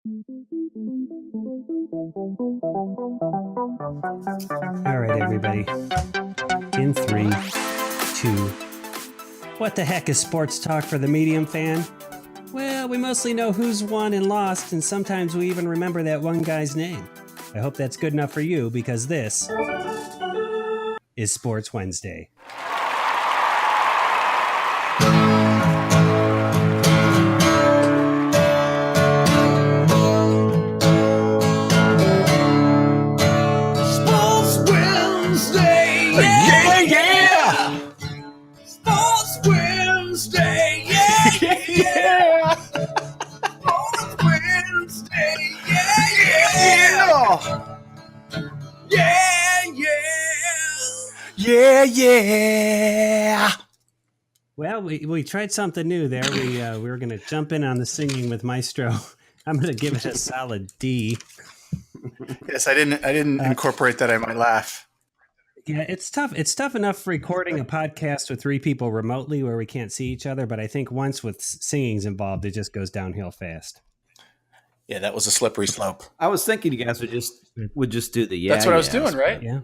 All right, everybody. In 3, 2. What the heck is sports talk for the medium fan? Well, we mostly know who's won and lost, and sometimes we even remember that one guy's name. I hope that's good enough for you, because this is Sports Wednesday. Yeah. Well, we tried something new there. We were going to jump in on the singing with Maestro. I'm going to give it a solid D. Yes, I didn't incorporate that. I might laugh. Yeah, it's tough. It's tough enough recording a podcast with 3 people remotely where we can't see each other. But I think once with singing's involved, it just goes downhill fast. Yeah, that was a slippery slope. I was thinking you guys would just do the yeah. That's what I was doing, right? Yeah,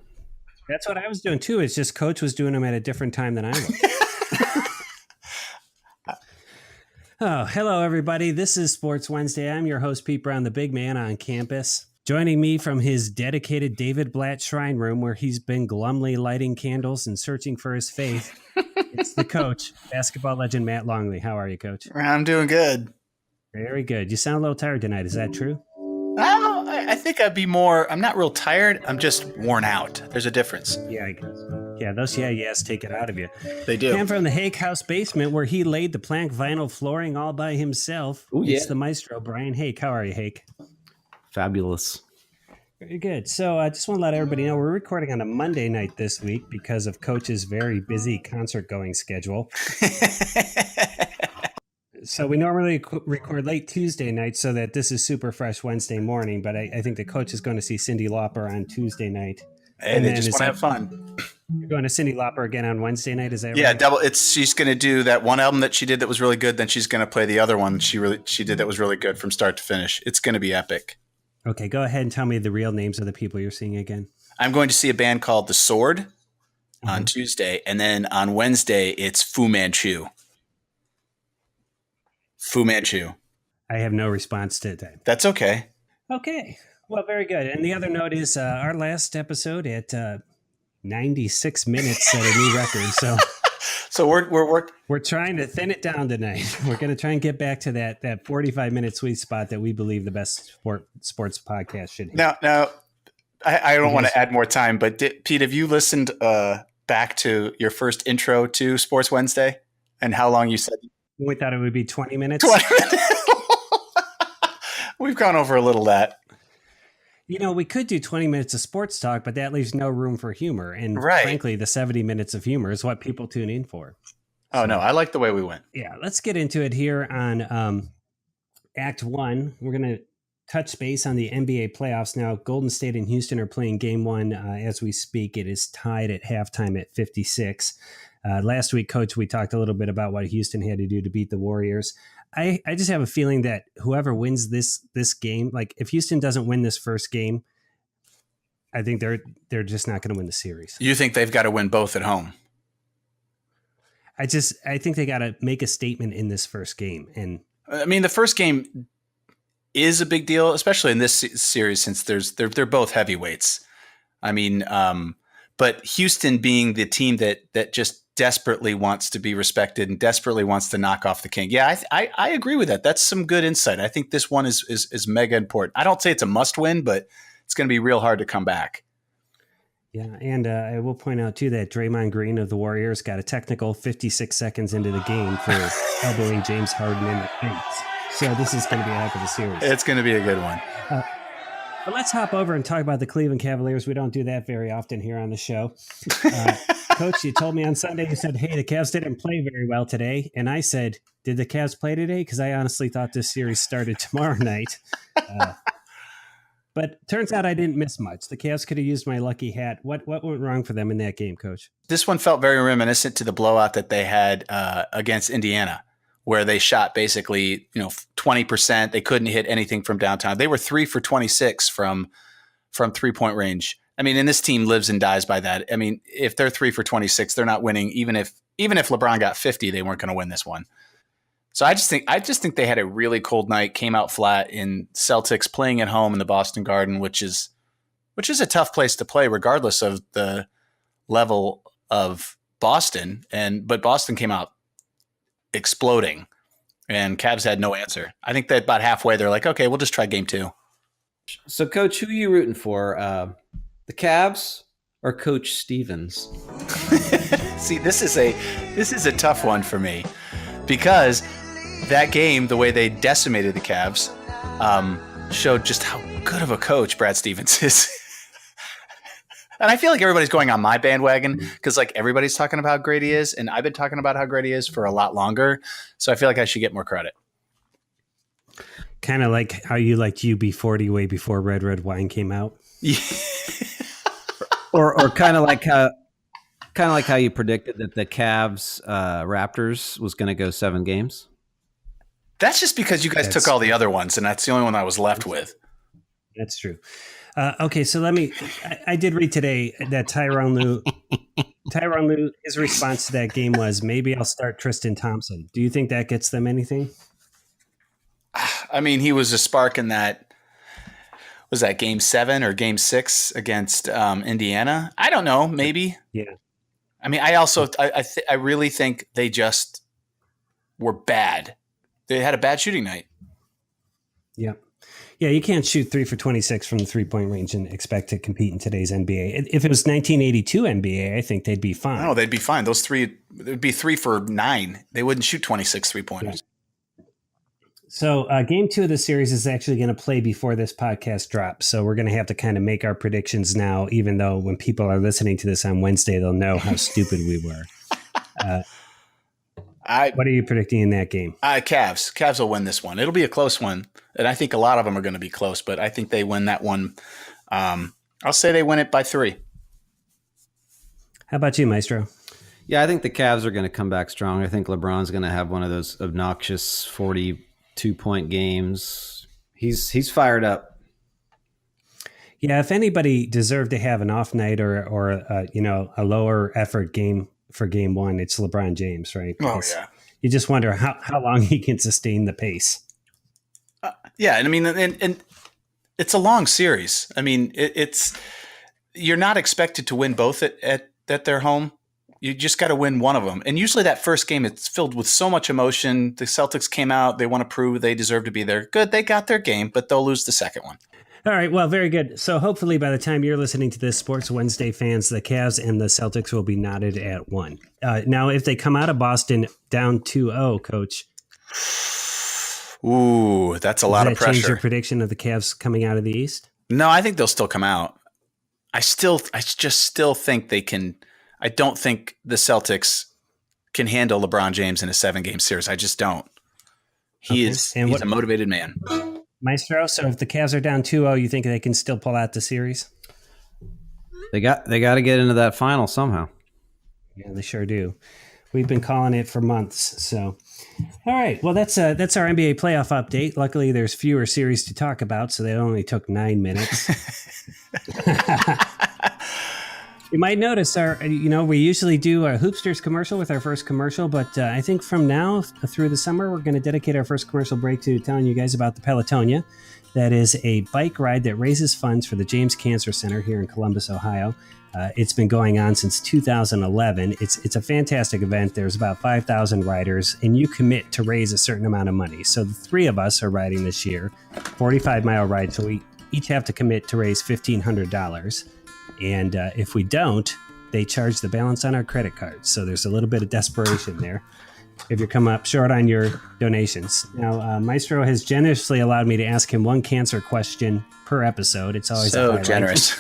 that's what I was doing too. It's just Coach was doing them at a different time than I was. Oh, hello everybody. This is Sports Wednesday. I'm your host, Pete Brown, the big man on campus. Joining me from his dedicated David Blatt shrine room where he's been glumly lighting candles and searching for his faith, it's the coach, basketball legend Matt Longley. How are you, Coach? I'm doing good. Very good. You sound a little tired tonight. Is that true? Oh, I think I'd be more. I'm not real tired. I'm just worn out. There's a difference. Yeah, I guess. Yeah, those yes take it out of you. They do. And from the Hake House basement where he laid the plank vinyl flooring all by himself, it's the maestro, Brian Hake. How are you, Hake? Fabulous. Very good. So I just want to let everybody know we're recording on a Monday night this week because of Coach's very busy concert-going schedule. So we normally record late Tuesday night so that this is super fresh Wednesday morning, but I think the Coach is going to see Cyndi Lauper on Tuesday night. And they just want to have fun. You're going to Cyndi Lauper again on Wednesday night, is that right? Yeah, double. She's going to do that one album that she did that was really good. Then she's going to play the other one she did that was really good from start to finish. It's going to be epic. Okay, go ahead and tell me the real names of the people you're seeing again. I'm going to see a band called The Sword on Tuesday, and then on Wednesday it's Fu Manchu. Fu Manchu. I have no response to that. That's okay. Okay. Well, very good. And the other note is our last episode at 96 minutes set a new record. So we're trying to thin it down tonight. We're going to try and get back to that 45-minute sweet spot that we believe the best sports podcast should hit. Now, I don't want to add more time, but Pete, have you listened back to your first intro to Sports Wednesday and how long you said? We thought it would be 20 minutes. 20 minutes. We've gone over a little that. You know, we could do 20 minutes of sports talk, but that leaves no room for humor. And frankly, the 70 minutes of humor is what people tune in for. Oh, no, I like the way we went. Yeah, let's get into it here on Act 1. We're going to touch base on the NBA playoffs. Now, Golden State and Houston are playing game 1 as we speak. It is tied at halftime at 56. Last week, Coach, we talked a little bit about what Houston had to do to beat the Warriors. I just have a feeling that whoever wins this game, like if Houston doesn't win this first game, I think they're just not going to win the series. You think they've got to win both at home? I think they got to make a statement in this first game. And I mean, the first game is a big deal, especially in this series since they're both heavyweights. I mean, but Houston being the team that just desperately wants to be respected and desperately wants to knock off the king. Yeah, I agree with that. That's some good insight. I think this one is mega important. I don't say it's a must win, but it's going to be real hard to come back. Yeah, and I will point out, too, that Draymond Green of the Warriors got a technical 56 seconds into the game for elbowing James Harden in the face. So this is going to be a heck of a series. It's going to be a good one. But let's hop over and talk about the Cleveland Cavaliers. We don't do that very often here on the show. Coach, you told me on Sunday, you said, hey, the Cavs didn't play very well today. And I said, did the Cavs play today? Because I honestly thought this series started tomorrow night. But turns out I didn't miss much. The Cavs could have used my lucky hat. What went wrong for them in that game, Coach? This one felt very reminiscent to the blowout that they had against Indiana, where they shot basically 20%. They couldn't hit anything from downtown. They were 3 for 26 from 3-point range. I mean, and this team lives and dies by that. I mean, if they're 3 for 26, they're not winning. Even if LeBron got 50, they weren't going to win this one. So I just think they had a really cold night, came out flat in Celtics playing at home in the Boston Garden, which is a tough place to play regardless of the level of Boston. But Boston came out exploding and Cavs had no answer. I think that about halfway they're like, okay, we'll just try game 2. So, Coach, who are you rooting for? The Cavs or Coach Stevens? See, this is a tough one for me because that game, the way they decimated the Cavs, showed just how good of a coach Brad Stevens is. And I feel like everybody's going on my bandwagon because like everybody's talking about how great he is, and I've been talking about how great he is for a lot longer. So I feel like I should get more credit. Kind of like how you liked UB40 way before Red Wine came out. Yeah. or kind of like how you predicted that the Cavs Raptors was going to go 7 games. That's just because you guys took all the other ones, and that's the only one I was left with. That's true. Okay, so I did read today that Tyronn Lue, his response to that game was, maybe I'll start Tristan Thompson. Do you think that gets them anything? I mean, he was a spark in that. Was that game 7 or game 6 against Indiana? I don't know. Maybe. Yeah. I mean, I really think they just were bad. They had a bad shooting night. Yeah. Yeah, you can't shoot 3 for 26 from the 3-point range and expect to compete in today's NBA. If it was 1982 NBA, I think they'd be fine. No, they'd be fine. Those 3, it would be 3 for 9. They wouldn't shoot 26 3-pointers. Yeah. So game 2 of the series is actually going to play before this podcast drops. So we're going to have to kind of make our predictions now, even though when people are listening to this on Wednesday, they'll know how stupid we were. What are you predicting in that game? Cavs. Cavs will win this one. It'll be a close one. And I think a lot of them are going to be close, but I think they win that one. I'll say they win it by 3. How about you, Maestro? Yeah, I think the Cavs are going to come back strong. I think LeBron's going to have one of those obnoxious 42-point games. He's fired up. Yeah, if anybody deserved to have an off night or a lower effort game for game 1, it's LeBron James, right? Because you just wonder how long he can sustain the pace. Yeah, and I mean, and it's a long series. I mean, you're not expected to win both at their home. You just got to win one of them. And usually that first game, it's filled with so much emotion. The Celtics came out. They want to prove they deserve to be there. Good, they got their game, but they'll lose the second one. All right, well, very good. So hopefully by the time you're listening to this, Sports Wednesday fans, the Cavs and the Celtics will be knotted at 1. Now, if they come out of Boston down 2-0, Coach. Ooh, that's a lot of pressure. Change your prediction of the Cavs coming out of the East? No, I think they'll still come out. I just still think they can. I don't think the Celtics can handle LeBron James in a 7-game series. I just don't. He's a motivated man. Maestro, so if the Cavs are down 2-0, you think they can still pull out the series? They got to get into that final somehow. Yeah, they sure do. We've been calling it for months. So, all right. Well, that's our NBA playoff update. Luckily, there's fewer series to talk about, so they only took 9 minutes. You might notice we usually do a Hoopsters commercial with our first commercial, but I think from now through the summer, we're going to dedicate our first commercial break to telling you guys about the Pelotonia. That is a bike ride that raises funds for the James Cancer Center here in Columbus, Ohio. It's been going on since 2011. It's a fantastic event. There's about 5,000 riders, and you commit to raise a certain amount of money. So the 3 of us are riding this year, 45-mile ride. So we each have to commit to raise $1,500. And if we don't, they charge the balance on our credit cards. So there's a little bit of desperation there if you're coming up short on your donations. Now, Maestro has generously allowed me to ask him 1 cancer question per episode. It's always so generous.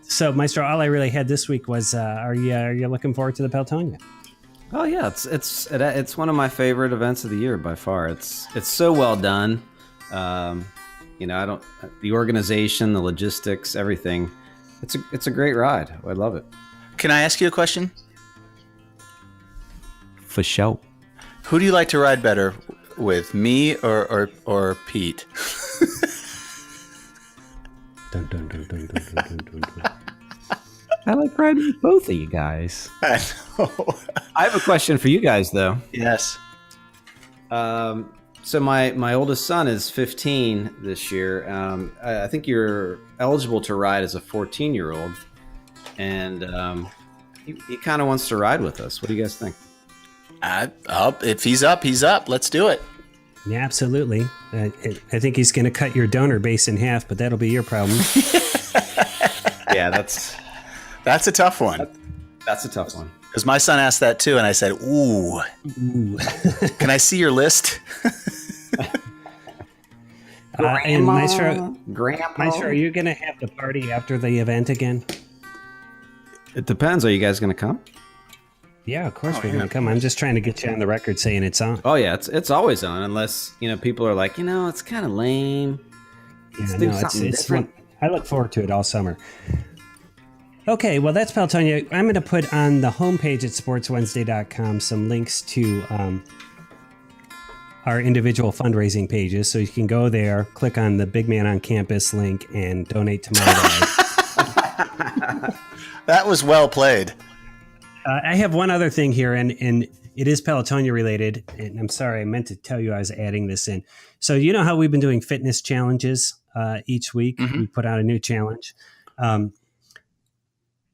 So, Maestro, all I really had this week was, are you looking forward to the Pelotonia? Oh yeah, it's one of my favorite events of the year by far. It's so well done. The organization, the logistics, everything. It's a great ride. I love it. Can I ask you a question? For sure. Who do you like to ride better with, me or Pete? Dun, dun, dun, dun, dun, dun, dun, dun, dun. I like riding with both of you guys. I know. I have a question for you guys, though. Yes. So my oldest son is 15 this year. I think you're eligible to ride as a 14-year-old, and he kind of wants to ride with us. What do you guys think? If he's up, he's up. Let's do it. Yeah, absolutely. I think he's going to cut your donor base in half, but that'll be your problem. Yeah, that's a tough one. That's a tough one. Because my son asked that too, and I said, "Ooh, can I see your list?" And Maestro, Grandpa. are you going to have the party after the event again? It depends. Are you guys going to come? Yeah, of course we're going to come. I'm just trying to get you on the record saying it's on. Oh yeah, it's always on, unless people are like, it's kind of lame. Yeah, no, it's different. I look forward to it all summer. Okay, well, that's Pelotonia. I'm going to put on the homepage at sportswednesday.com some links to our individual fundraising pages, so you can go there, click on the Big Man on Campus link, and donate to my ride. That was well played. I have one other thing here, and it is Pelotonia related, and I'm sorry, I meant to tell you I was adding this in. So you know how we've been doing fitness challenges each week? Mm-hmm. We put out a new challenge.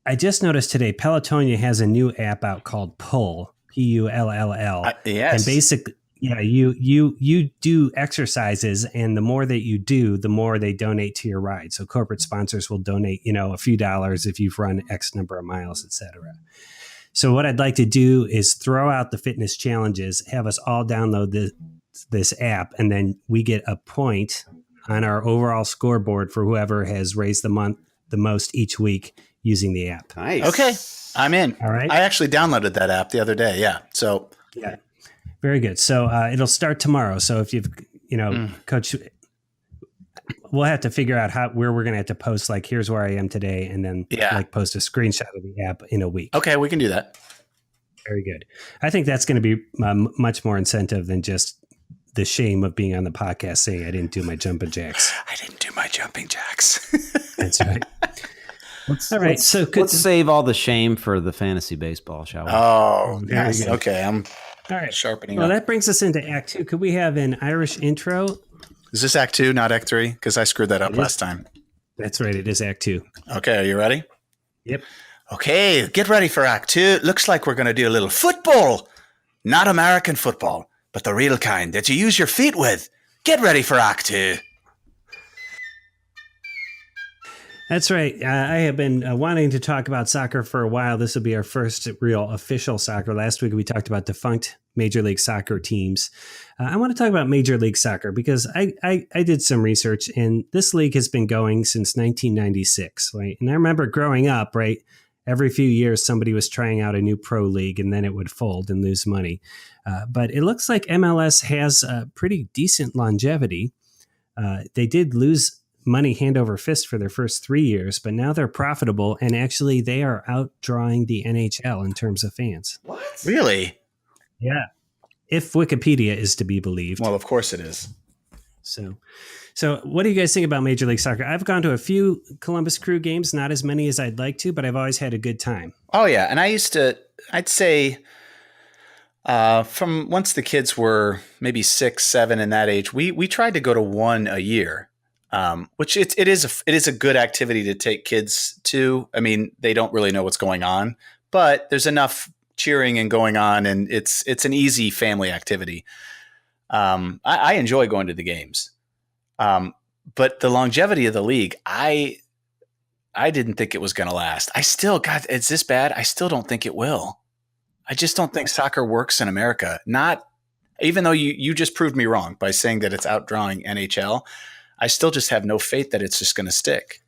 I just noticed today Pelotonia has a new app out called Pull, Pull. Yes. And basically, you do exercises, and the more that you do, the more they donate to your ride. So corporate sponsors will donate, a few dollars if you've run X number of miles, etc. So what I'd like to do is throw out the fitness challenges, have us all download this app, and then we get a point on our overall scoreboard for whoever has raised the most each week using the app. Nice. Okay, I'm in. All right. I actually downloaded that app the other day. Yeah. So. Yeah. Very good. So it'll start tomorrow. So if you've, Coach, we'll have to figure out where we're going to have to post, like, here's where I am today, and then post a screenshot of the app in a week. Okay, we can do that. Very good. I think that's going to be much more incentive than just the shame of being on the podcast saying I didn't do my jumping jacks. I didn't do my jumping jacks. That's right. All right. Let's save all the shame for the fantasy baseball, shall we? Oh, yes. Okay. I'm all right. Sharpening Well, up. that brings us into Act 2. Could we have an Irish intro? Is this Act 2, not Act 3? Because I screwed that up last time. That's right. It is Act 2. Okay. Are you ready? Yep. Okay. Get ready for Act 2. Looks like we're going to do a little football. Not American football, but the real kind that you use your feet with. Get ready for Act 2. That's right. I have been wanting to talk about soccer for a while. This will be our first real official soccer. Last week we talked about defunct Major League Soccer teams. I want to talk about Major League Soccer because I did some research, and this league has been going since 1996. Right? And I remember growing up, right, every few years somebody was trying out a new pro league, and then it would fold and lose money. But it looks like MLS has pretty decent longevity. They did lose money hand over fist for their first 3 years, but now they're profitable, and actually they are outdrawing the NHL in terms of fans. What? Really? Yeah. If Wikipedia is to be believed. Well, of course it is. So what do you guys think about Major League Soccer? I've gone to a few Columbus Crew games, not as many as I'd like to, but I've always had a good time. Oh, yeah. And I'd say from once the kids were maybe 6, 7 in that age, we tried to go to one a year. Which it is a good activity to take kids to. I mean, they don't really know what's going on, but there's enough cheering and going on, and it's an easy family activity. I enjoy going to the games, but the longevity of the league, I didn't think it was going to last. God, it's this bad. I still don't think it will. I just don't think soccer works in America. Even though you just proved me wrong by saying that it's outdrawing NHL. I still just have no faith that it's just going to stick.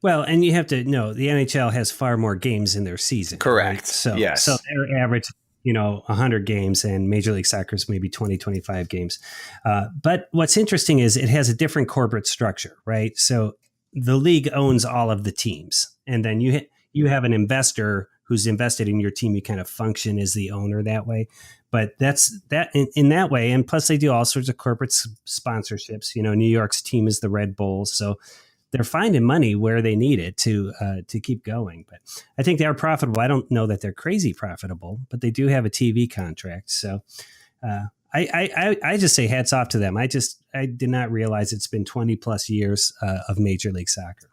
Well, and you have to know the NHL has far more games in their season. Correct. Right? So, yes. So their average, 100 games, and Major League Soccer's maybe 20, 25 games. But what's interesting is it has a different corporate structure, right? So the league owns all of the teams, and then you have an investor who's invested in your team, you kind of function as the owner that way. But that's that in that way. And plus they do all sorts of corporate sponsorships. New York's team is the Red Bull. So they're finding money where they need it to keep going. But I think they're profitable. I don't know that they're crazy profitable, but they do have a TV contract. So I just say hats off to them. I did not realize it's been 20 plus years of Major League Soccer.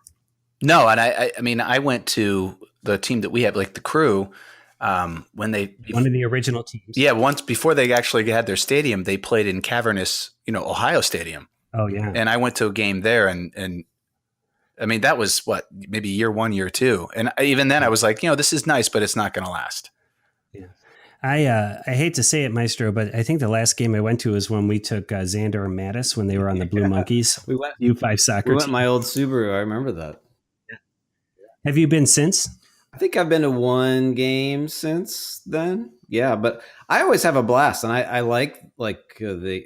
No, and I went to the team that we have, like the Crew, when one of the original teams. Yeah, once before they actually had their stadium, they played in cavernous, Ohio Stadium. Oh yeah, and I went to a game there, and I mean that was maybe year 1, year 2, and even then I was like, this is nice, but it's not going to last. Yeah. I hate to say it, Maestro, but I think the last game I went to was when we took Xander and Mattis when they were on the Blue Monkeys. We went U5 soccer. We went my old Subaru. I remember that. Yeah. Have you been since? I think I've been to one game since then. Yeah, but I always have a blast, and I like the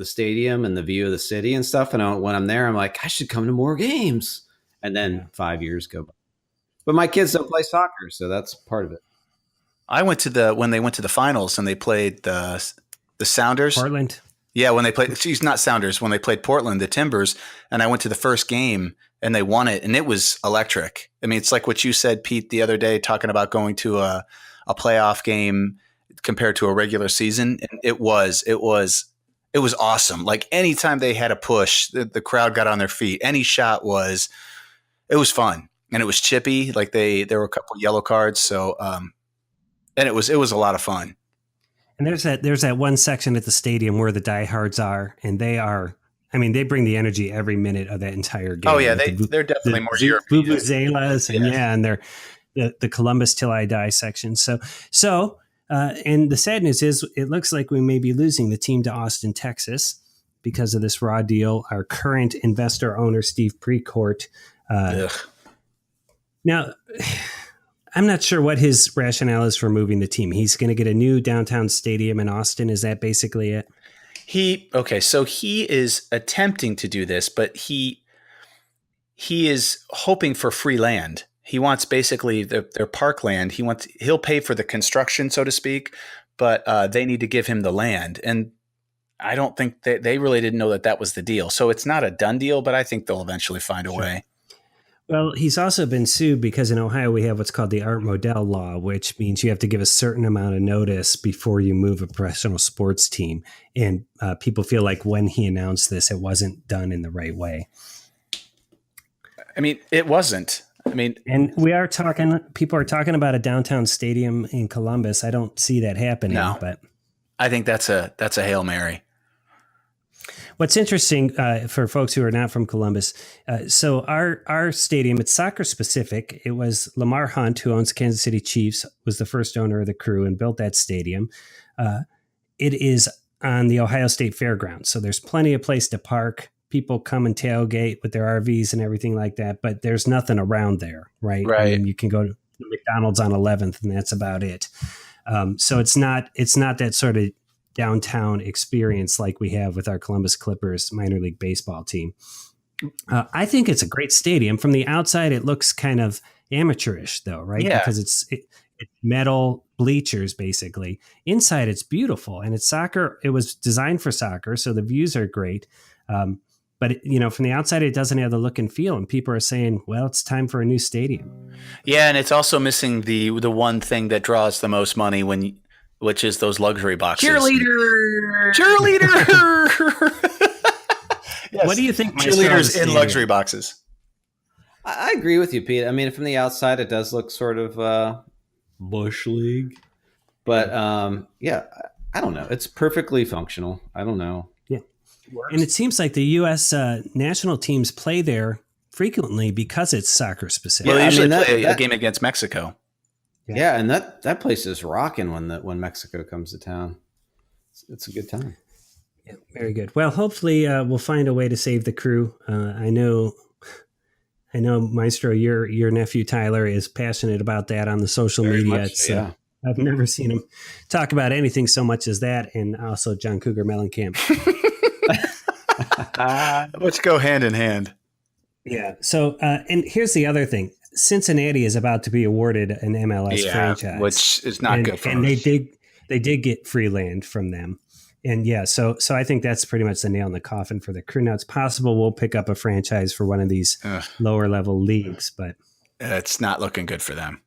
stadium and the view of the city and stuff. And when I'm there, I'm like, I should come to more games. And then 5 years go by. But my kids don't play soccer, so that's part of it. I went to when they went to the finals and they played the Sounders. Portland. Yeah, when they played, not Sounders, when they played Portland, the Timbers, and I went to the first game and they won it, and it was electric. I mean, it's like what you said, Pete, the other day, talking about going to a playoff game compared to a regular season. And it was awesome. Like anytime they had a push, the crowd got on their feet. Any shot it was fun, and it was chippy. Like there were a couple of yellow cards, so and it was a lot of fun. And there's that one section at the stadium where the diehards are, and they bring the energy every minute of that entire game. Oh yeah, they're definitely more European. Vuvuzelas, and they're the Columbus Till I Die section. So and the sad news is it looks like we may be losing the team to Austin, Texas, because of this raw deal. Our current investor owner, Steve Precourt. Now, I'm not sure what his rationale is for moving the team. He's going to get a new downtown stadium in Austin. Is that basically it? So he is attempting to do this, but he is hoping for free land. He wants basically their parkland. He'll pay for the construction, so to speak, but they need to give him the land. And I don't think they really didn't know that was the deal. So it's not a done deal, but I think they'll eventually find a way. Well, he's also been sued because in Ohio we have what's called the Art Modell law, which means you have to give a certain amount of notice before you move a professional sports team. And people feel like when he announced this, it wasn't done in the right way. I mean, it wasn't. And people are talking about a downtown stadium in Columbus. I don't see that happening. No, but I think that's a Hail Mary. What's interesting for folks who are not from Columbus, so our stadium, it's soccer specific. It was Lamar Hunt, who owns Kansas City Chiefs, was the first owner of the Crew and built that stadium. It is on the Ohio State Fairgrounds, so there's plenty of place to park. People come and tailgate with their RVs and everything like that, but there's nothing around there, right? Right. I mean, you can go to McDonald's on 11th, and that's about it. So it's not that sort of downtown experience like we have with our Columbus Clippers minor league baseball team. I think it's a great stadium. From the outside, it looks kind of amateurish, though, right? Yeah. Because it's metal bleachers, basically. Inside, it's beautiful, and it's soccer. It was designed for soccer, so the views are great. But from the outside, it doesn't have the look and feel, and people are saying, "Well, it's time for a new stadium." Yeah, and it's also missing the one thing that draws the most money which is those luxury boxes. Cheerleader. Yes. What do you think? Cheerleaders in luxury boxes. I agree with you, Pete. I mean, from the outside, it does look sort of Bush League, but yeah, I don't know. It's perfectly functional. I don't know. Yeah, and it seems like the U.S. National teams play there frequently because it's soccer specific. Well, they usually play a game against Mexico. Yeah, and that place is rocking when Mexico comes to town. It's a good time. Yeah, very good. Well, hopefully we'll find a way to save the Crew. I know, Maestro, your nephew Tyler is passionate about that on the social Very much, media. Yeah. I've never seen him talk about anything so much as that, and also John Cougar Mellencamp. Let's go hand in hand. Yeah. So, and here's the other thing. Cincinnati is about to be awarded an MLS franchise, which is not good for and us. they did get free land from them. And yeah, so I think that's pretty much the nail in the coffin for the Crew. Now it's possible we'll pick up a franchise for one of these lower level leagues, but it's not looking good for them.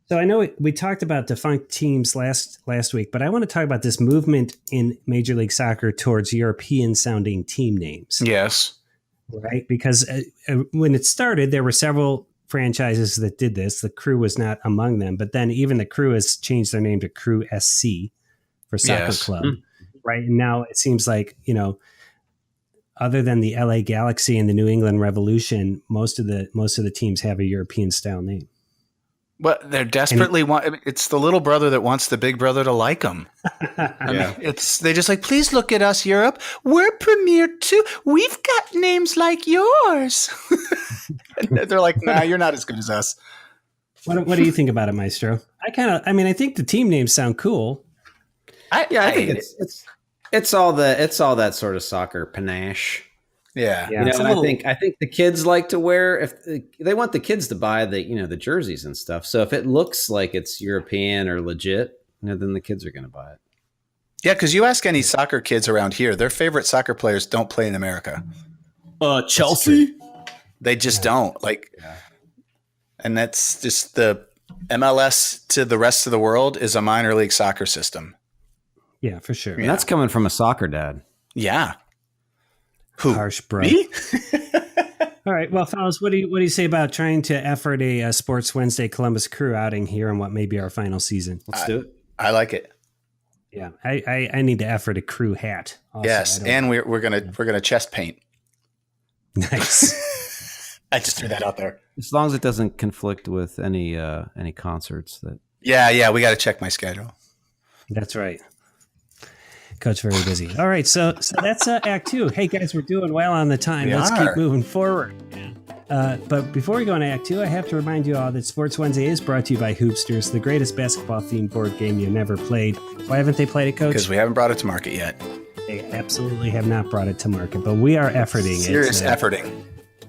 So I know we talked about defunct teams last week, but I want to talk about this movement in Major League Soccer towards European sounding team names. Yes. Right? Because when it started, there were several franchises that did this. The Crew was not among them, but then even the Crew has changed their name to Crew SC for Soccer Club. Right. And now it seems like, other than the LA Galaxy and the New England Revolution, most of the teams have a European style name. Well, they're desperately it's the little brother that wants the big brother to like them. They just like, please look at us, Europe. We're premier too. We've got names like yours. And they're like, nah, you're not as good as us. What do you think about it, Maestro? I think the team names sound cool. I think it's all that sort of soccer panache. Yeah. And I think the kids like to wear, if they want the kids to buy the jerseys and stuff. So if it looks like it's European or legit, then the kids are going to buy it. Yeah, because you ask any soccer kids around here, their favorite soccer players don't play in America. Chelsea. They just don't and that's just the MLS to the rest of the world is a minor league soccer system. Yeah, for sure. And that's coming from a soccer dad. Yeah. Who? Harsh, bro. Me? All right. Well, fellas, what do you say about trying to effort a Sports Wednesday Columbus Crew outing here in what may be our final season? Let's do it. I like it. Yeah, I need to effort a Crew hat. Also. Yes, and we're gonna chest paint. Nice. I just threw that out there. As long as it doesn't conflict with any concerts that. Yeah, we got to check my schedule. That's right. Coach very busy. All right, so that's Act 2. Hey guys, we're doing well on the time. Let's keep moving forward. But before we go into Act 2, I have to remind you all that Sports Wednesday is brought to you by Hoopsters, the greatest basketball-themed board game you never played. Why haven't they played it, Coach? Because we haven't brought it to market yet. They absolutely have not brought it to market, but we are efforting. Serious efforting.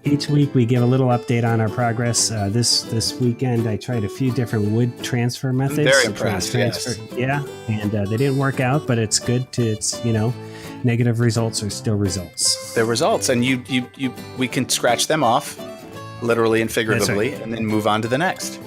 Each week we give a little update on our progress. This weekend I tried a few different wood transfer methods. I'm very impressed. Yes. Yeah, and they didn't work out, but it's good to negative results are still results. They're results, and we can scratch them off, literally and figuratively, and then move on to the next.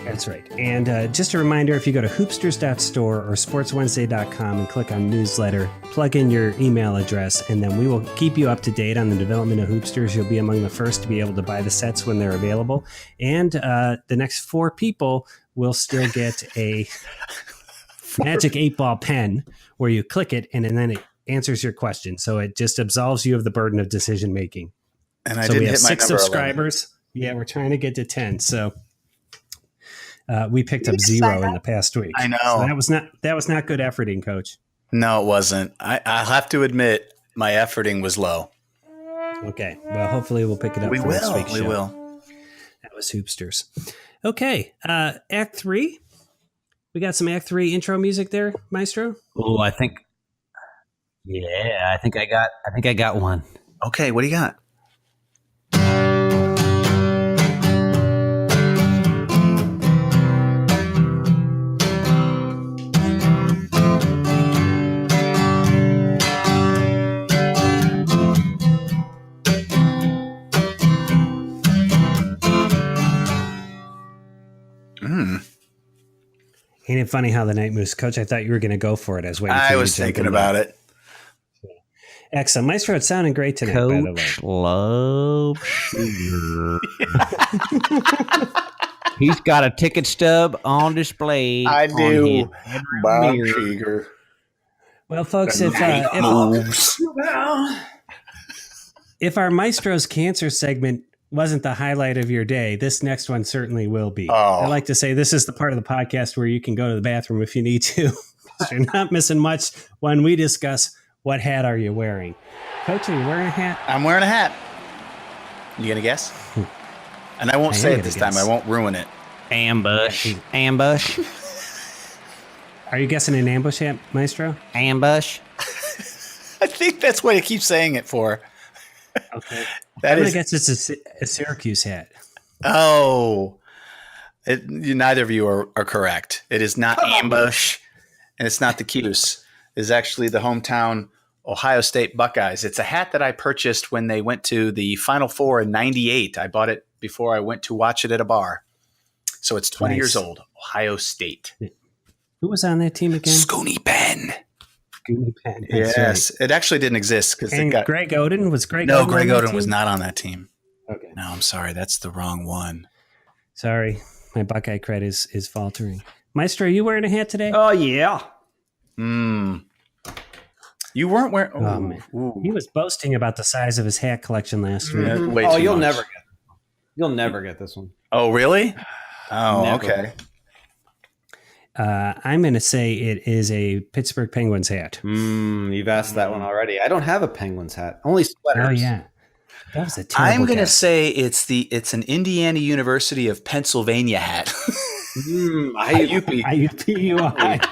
That's right. And just a reminder, if you go to hoopsters.store or sportswednesday.com and click on newsletter, plug in your email address, and then we will keep you up to date on the development of Hoopsters. You'll be among the first to be able to buy the sets when they're available. And the next 4 people will still get a magic 8-ball pen where you click it and then it answers your question. So it just absolves you of the burden of decision making. And I didn't hit my 6 subscribers. 11. Yeah, we're trying to get to 10. So we picked up 0 in the past week. I know. So that was not good efforting, Coach. No, it wasn't. I'll have to admit my efforting was low. Okay. Well, hopefully we'll pick it up for next week's show. We will. That was Hoopsters. Okay. Act 3. We got some Act 3 intro music there, Maestro? Oh, I think I got one. Okay, what do you got? Ain't it funny how the night moves, Coach? I thought you were going to go for it. I was thinking about it. Excellent. Maestro, it's sounding great tonight, Coach by the way. Love Sugar. He's got a ticket stub on display. I do. Bob Seeger. Well, folks, if our Maestro's Cancer segment wasn't the highlight of your day, this next one certainly will be. I like to say this is the part of the podcast where you can go to the bathroom if you need to. You're not missing much when we discuss what hat are you wearing. Coach, are you wearing a hat? I'm wearing a hat. You gonna guess? And I won't say it this time. I won't ruin it. Ambush. Are you guessing an ambush hat, Maestro? Ambush. I think that's what you keep saying it for. Okay. I guess it's a Syracuse hat. Oh, neither of you are correct. It is not ambush, and it's not the Cuse. It is actually the hometown Ohio State Buckeyes. It's a hat that I purchased when they went to the Final Four in '98. I bought it before I went to watch it at a bar. So it's 20 years old. Ohio State. Who was on that team again? Scooney Penn. Scooney Penn. Yes, right. It actually didn't exist because it got Greg Oden was Greg. No, Greg Oden was not on that team. Okay. No, I'm sorry. That's the wrong one. Sorry. My Buckeye cred is faltering. Maestro, are you wearing a hat today? Oh, yeah. You weren't wearing... Oh, man. He was boasting about the size of his hat collection last week. Oh, you'll never get this one. Oh, really? Oh, Never. Okay. I'm going to say it is a Pittsburgh Penguins hat. You've asked that one already. I don't have a Penguins hat. Only sweaters. Oh, yeah. That was a terrible I'm going to guess. say it's an Indiana University of Pennsylvania hat. IUPUI.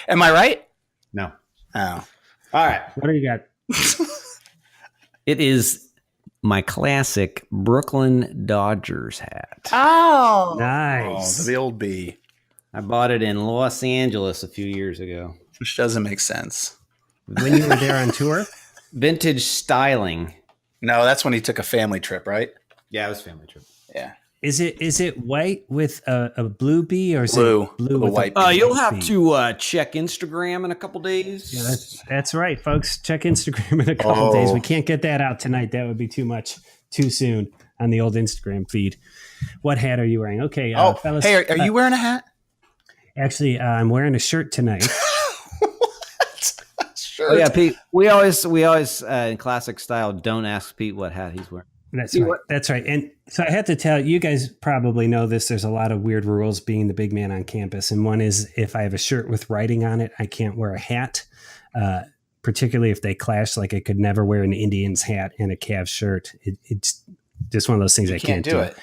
Am I right? No. Oh. All right. What do you got? It is my classic Brooklyn Dodgers hat. Oh. Nice. Oh, the old B. I bought it in Los Angeles a few years ago. Which doesn't make sense. When you were there on tour? Vintage styling. No, that's when he took a family trip, right? Yeah, it was a family trip. Yeah. Is it white with a blue B or is Blue. it blue with white a B? You'll have to check Instagram in a couple days. Yeah, that's right, folks. Check Instagram in a couple days. We can't get that out tonight. That would be too much too soon on the old Instagram feed. What hat are you wearing? Okay, fellas. Hey, are you wearing a hat? Actually, I'm wearing a shirt tonight. Sure. Oh yeah, Pete. We always in classic style don't ask Pete what hat he's wearing. That's right. And so I have to tell you guys probably know this. There's a lot of weird rules being the big man on campus, and one is if I have a shirt with writing on it, I can't wear a hat. Particularly if they clash. Like I could never wear an Indians hat and a Cavs shirt. It's just one of those things I can't do. It.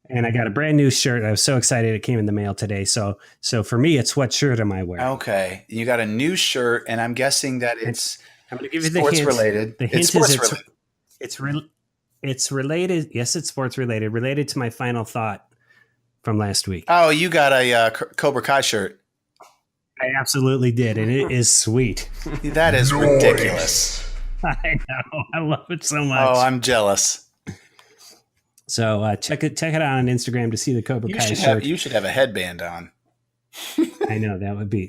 And I got a brand new shirt. I was so excited. It came in the mail today. So for me, it's what shirt am I wearing? Okay. You got a new shirt, and I'm guessing that it's I'm going to give you sports the hint. related. The hint it's sports is related. it's related. Yes, it's sports related. Related to my final thought from last week. Oh, you got a Cobra Kai shirt. I absolutely did, and it is sweet. That is ridiculous. I know. I love it so much. Oh, I'm jealous. So check it out on Instagram to see the Cobra Kai shirt. You should have a headband on. I know that would be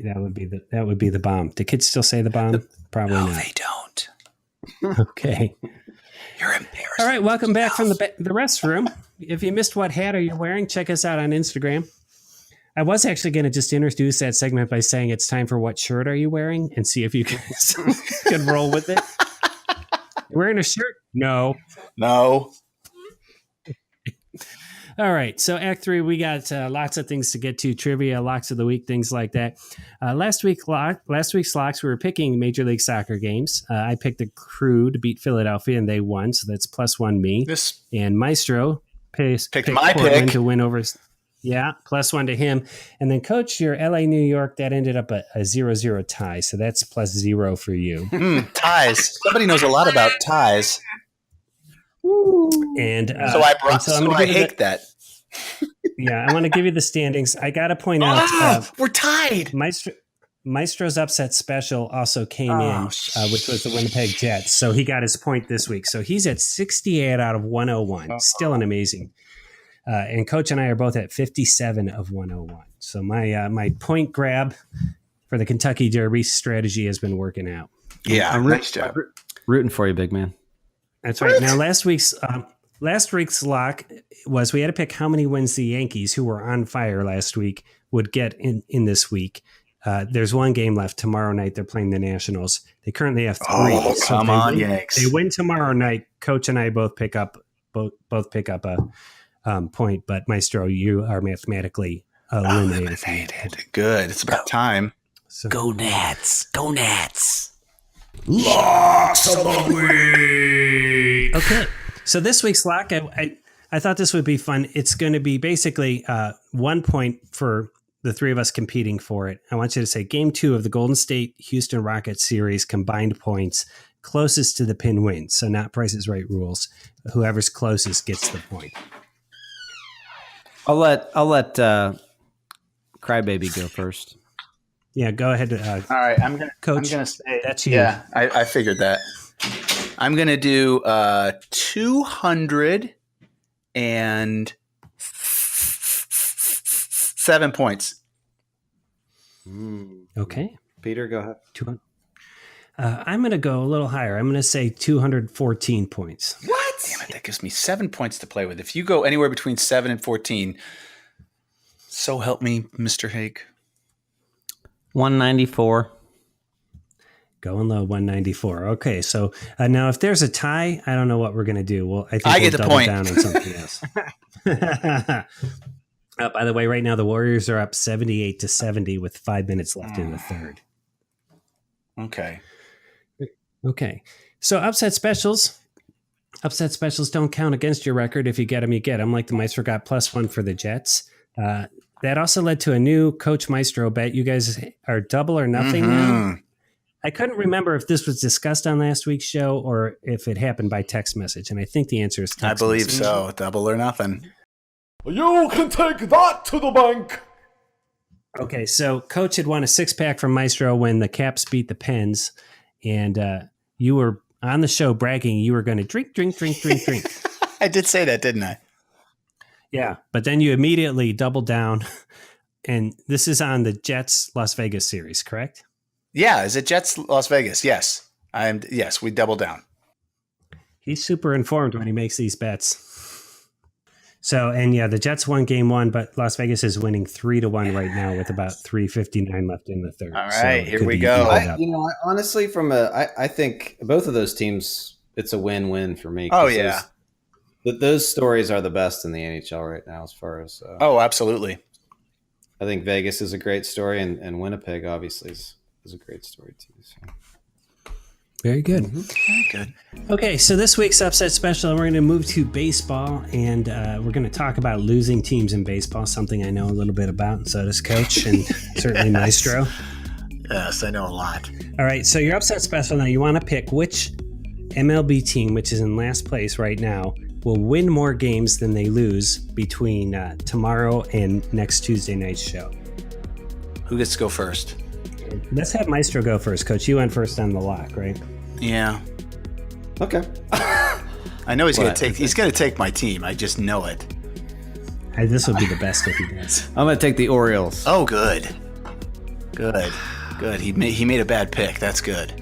the bomb. Do kids still say the bomb? Probably no, not. They don't. Okay. You're embarrassed. All right, welcome back from the restroom. If you missed what hat are you wearing, check us out on Instagram. I was actually going to just introduce that segment by saying it's time for what shirt are you wearing and see if you guys could roll with it. You're wearing a shirt? No. All right. So Act 3, we got lots of things to get to, trivia, locks of the week, things like that. Last week's locks, we were picking Major League Soccer games. I picked the Crew to beat Philadelphia, and they won. So that's +1 me. And Maestro picked my Portland pick to win over. Yeah, +1 to him. And then Coach, your LA New York, that ended up a 0-0 tie. So that's +0 for you. Ties. Somebody knows a lot about ties. And so I hate that. Yeah, I want to give you the standings. I got to point out we're tied. Maestro's upset special also came in, which was the Winnipeg Jets. So he got his point this week. So he's at 68 out of 101. Still an amazing. And Coach and I are both at 57 of 101. So my point grab for the Kentucky Derby strategy has been working out. Yeah, I'm rooting for you, big man. That's right. Now, last week's lock was we had to pick how many wins the Yankees, who were on fire last week, would get in this week. There's one game left tomorrow night. They're playing the Nationals. They currently have 3. Oh, so come on, Yanks! They win tomorrow night. Coach and I both pick up a point, but Maestro, you are mathematically eliminated. Good. It's about time. So, go Nats! Go Nats! Locks of the week. Okay, so this week's lock, I thought this would be fun. It's going to be basically 1 point for the three of us competing for it. I want you to say Game 2 of the Golden State Houston Rockets series, combined points, closest to the pin wins. So not Price is Right rules. Whoever's closest gets the point. I'll let Crybaby go first. Yeah, go ahead, All right, Coach. I'm gonna say that's you. Yeah, I figured that. I'm gonna do 207 points. Okay. Peter, go ahead. I'm going to go a little higher. I'm going to say 214 points. What? Damn it, that gives me 7 points to play with. If you go anywhere between 7 and 14, so help me, Mr. Hake. 194. Going low, 194. Okay, so now if there's a tie, I don't know what we're going to do. Well, I think I we'll get the double point. down on something else. By the way, right now the Warriors are up 78-70 with 5 minutes left in the third. Okay. Okay, so upset specials don't count against your record. If you get them, you get them. Like the Maestro got +1 for the Jets. That also led to a new Coach Maestro bet. You guys are double or nothing now. I couldn't remember if this was discussed on last week's show or if it happened by text message, and I think the answer is text I believe message. so. Double or nothing. You can take that to the bank. Okay, so Coach had won a 6-pack from Maestro when the Caps beat the Pens, and you were on the show bragging you were going to drink. I did say that, didn't I? Yeah, but then you immediately doubled down, and this is on the Jets Las Vegas series, correct? Yeah, is it Jets Las Vegas? Yes. Yes, we double down. He's super informed when he makes these bets. So, and yeah, the Jets won game 1, but Las Vegas is winning 3-1 right now with about 3:59 left in the third. All right, so here we go. Honestly, I think both of those teams, it's a win-win for me. Oh, yeah. Those stories are the best in the NHL right now as far as... oh, absolutely. I think Vegas is a great story, and Winnipeg, obviously, is a great story, too. So. Very good. Very good. Okay, so this week's upset special, we're going to move to baseball, and we're going to talk about losing teams in baseball, something I know a little bit about, and so does Coach, and certainly Maestro. Yes, I know a lot. All right, so your upset special now, you want to pick which MLB team, which is in last place right now, will win more games than they lose between tomorrow and next Tuesday night's show. Who gets to go first? Let's have Maestro go first. Coach, you went first on the lock, right? Yeah. Okay. I know he's going to take my team. I just know it. This would be the best if he does. I'm going to take the Orioles. Oh, good. Good. He made a bad pick. That's good.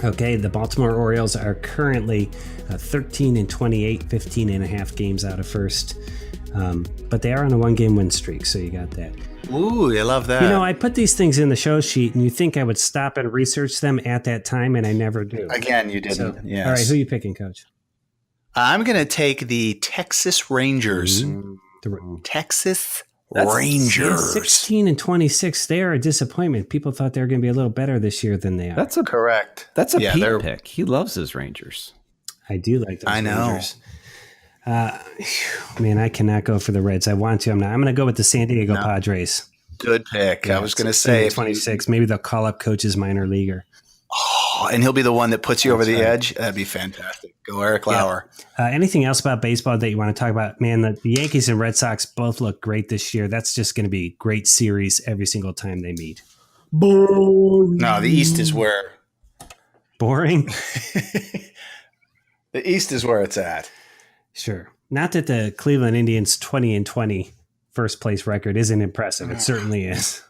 Okay, the Baltimore Orioles are currently 13-28, 15 and a half games out of first. But they are on a 1-game win streak, so you got that. Ooh, I love that. You know, I put these things in the show sheet, and you think I would stop and research them at that time, and I never do. Again, you didn't. So, yes. All right, who are you picking, Coach? I'm going to take the Texas Rangers. Texas Rangers. 16-26. They are a disappointment. People thought they were going to be a little better this year than they are. Correct. That's a Pete pick. He loves his Rangers. I do like those I know. Rangers. Man, I cannot go for the Reds. I want to. I'm not. I'm going to go with the San Diego Padres. Good pick. Yeah, I was going to say 26. Maybe they'll call up Coach's minor leaguer. Oh, and he'll be the one that puts you over the edge. That'd be fantastic. Go Eric Lauer. Yeah. Anything else about baseball that you want to talk about? Man, the Yankees and Red Sox both look great this year. That's just going to be a great series every single time they meet. Boom. No, the East is where. Boring? The East is where it's at. Sure. Not that the Cleveland Indians 20-20 first place record isn't impressive. It certainly is.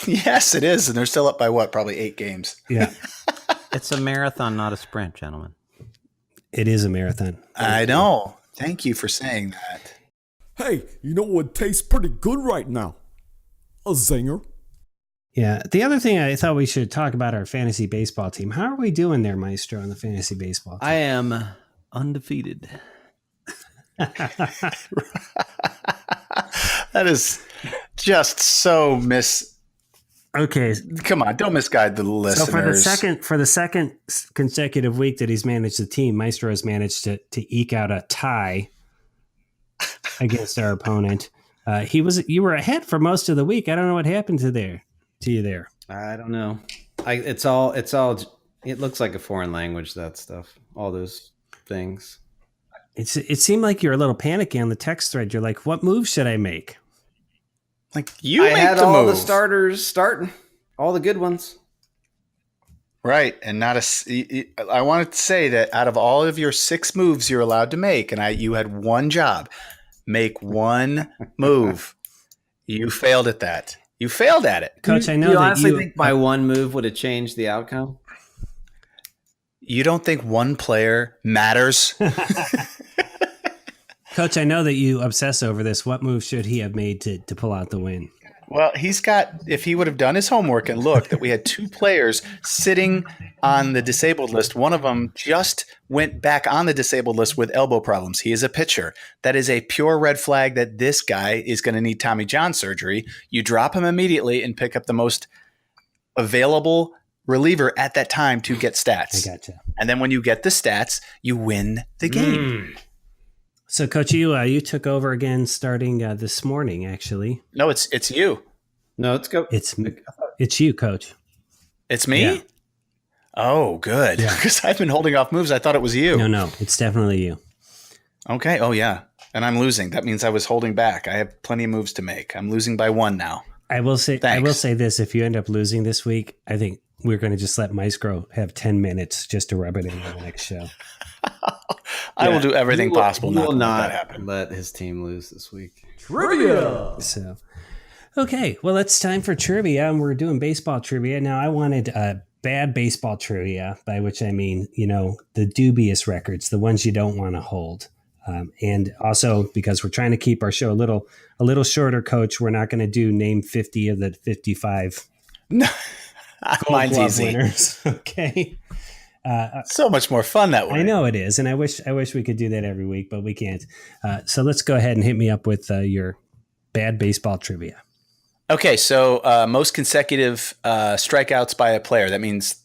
Yes, it is. And they're still up by what? Probably 8 games. Yeah. It's a marathon, not a sprint, gentlemen. It is a marathon. I know. Thank you for saying that. Hey, you know what tastes pretty good right now? A zinger. Yeah. The other thing I thought we should talk about our fantasy baseball team. How are we doing there, Maestro, on the fantasy baseball team? I am undefeated. That is just so Okay. Come on, don't misguide the listeners. So for the second consecutive week that he's managed the team, Maestro has managed to eke out a tie against our opponent. You were ahead for most of the week. I don't know what happened to you there. I don't know. It looks like a foreign language, that stuff. All those things. It seemed like you're a little panicky on the text thread. You're like, what move should I make? Like you I make had the all move. the starters starting, all the good ones. Right, and not a. I wanted to say that out of all of your 6 moves you're allowed to make, and you had one job: make one move. You failed at that. You failed at it, Coach. I know you that honestly you think my one move would have changed the outcome? You don't think one player matters? Coach, I know that you obsess over this. What move should he have made to pull out the win? Well, if he would have done his homework and looked that we had 2 players sitting on the disabled list, one of them just went back on the disabled list with elbow problems. He is a pitcher. That is a pure red flag that this guy is going to need Tommy John surgery. You drop him immediately and pick up the most available reliever at that time to get stats. I gotcha. And then when you get the stats, you win the game. So, Coach, you took over again starting this morning, actually. No, it's you. No, let's go. It's you, Coach. It's me? Yeah. Oh, good. Yeah. Because I've been holding off moves. I thought it was you. No, it's definitely you. Okay. Oh, yeah. And I'm losing. That means I was holding back. I have plenty of moves to make. I'm losing by 1 now. I will say Thanks. this: if you end up losing this week, I think we're going to just let Maestro have 10 minutes just to rub it in on the next show. I will do everything possible He not will to let not that happen. let his team lose this week. Trivia. So, okay, well, it's time for trivia, and we're doing baseball trivia. Now, I wanted bad baseball trivia, by which I mean, the dubious records, the ones you don't want to hold. And also, because we're trying to keep our show a little shorter, Coach, we're not going to do name 50 of the 55 No. Gold Mine's Glove easy. winners. Okay. So much more fun that way. I know it is, and I wish we could do that every week, but we can't. So let's go ahead and hit me up with your bad baseball trivia. Okay, so most consecutive strikeouts by a player. That means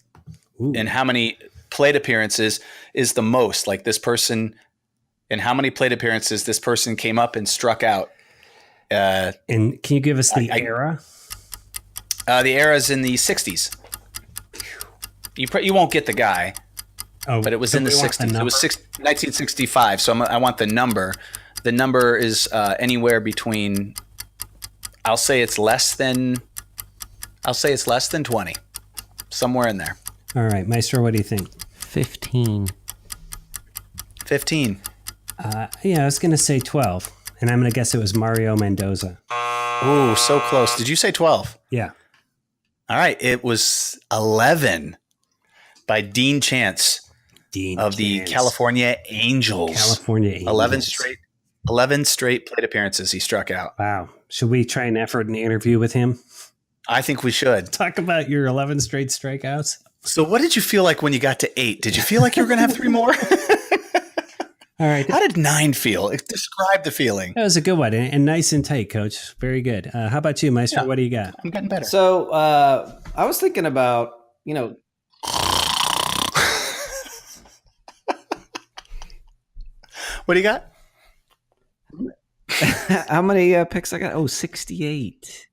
in how many plate appearances is the most? Like this person, in how many plate appearances this person came up and struck out? And can you give us the era? The era is in the 60s. You won't get the guy, but it was in the 60s. It was 1965, so I want the number. The number is anywhere between, I'll say it's less than 20, somewhere in there. All right, Maestro, what do you think? 15. 15. Yeah, I was going to say 12, and I'm going to guess it was Mario Mendoza. Ooh, so close. Did you say 12? Yeah. All right, it was 11 by Dean Chance of the California Angels. 11 straight plate appearances he struck out. Wow. Should we try an effort in the interview with him? I think we should. Talk about your 11 straight strikeouts. So what did you feel like when you got to 8? Did you feel like you were going to have 3 more? All right. How did 9 feel? Describe the feeling. That was a good one, and nice and tight, Coach. Very good. How about you, Maestro? Yeah. What do you got? I'm getting better. So I was thinking about, What do you got? how many picks I got? Oh, 68.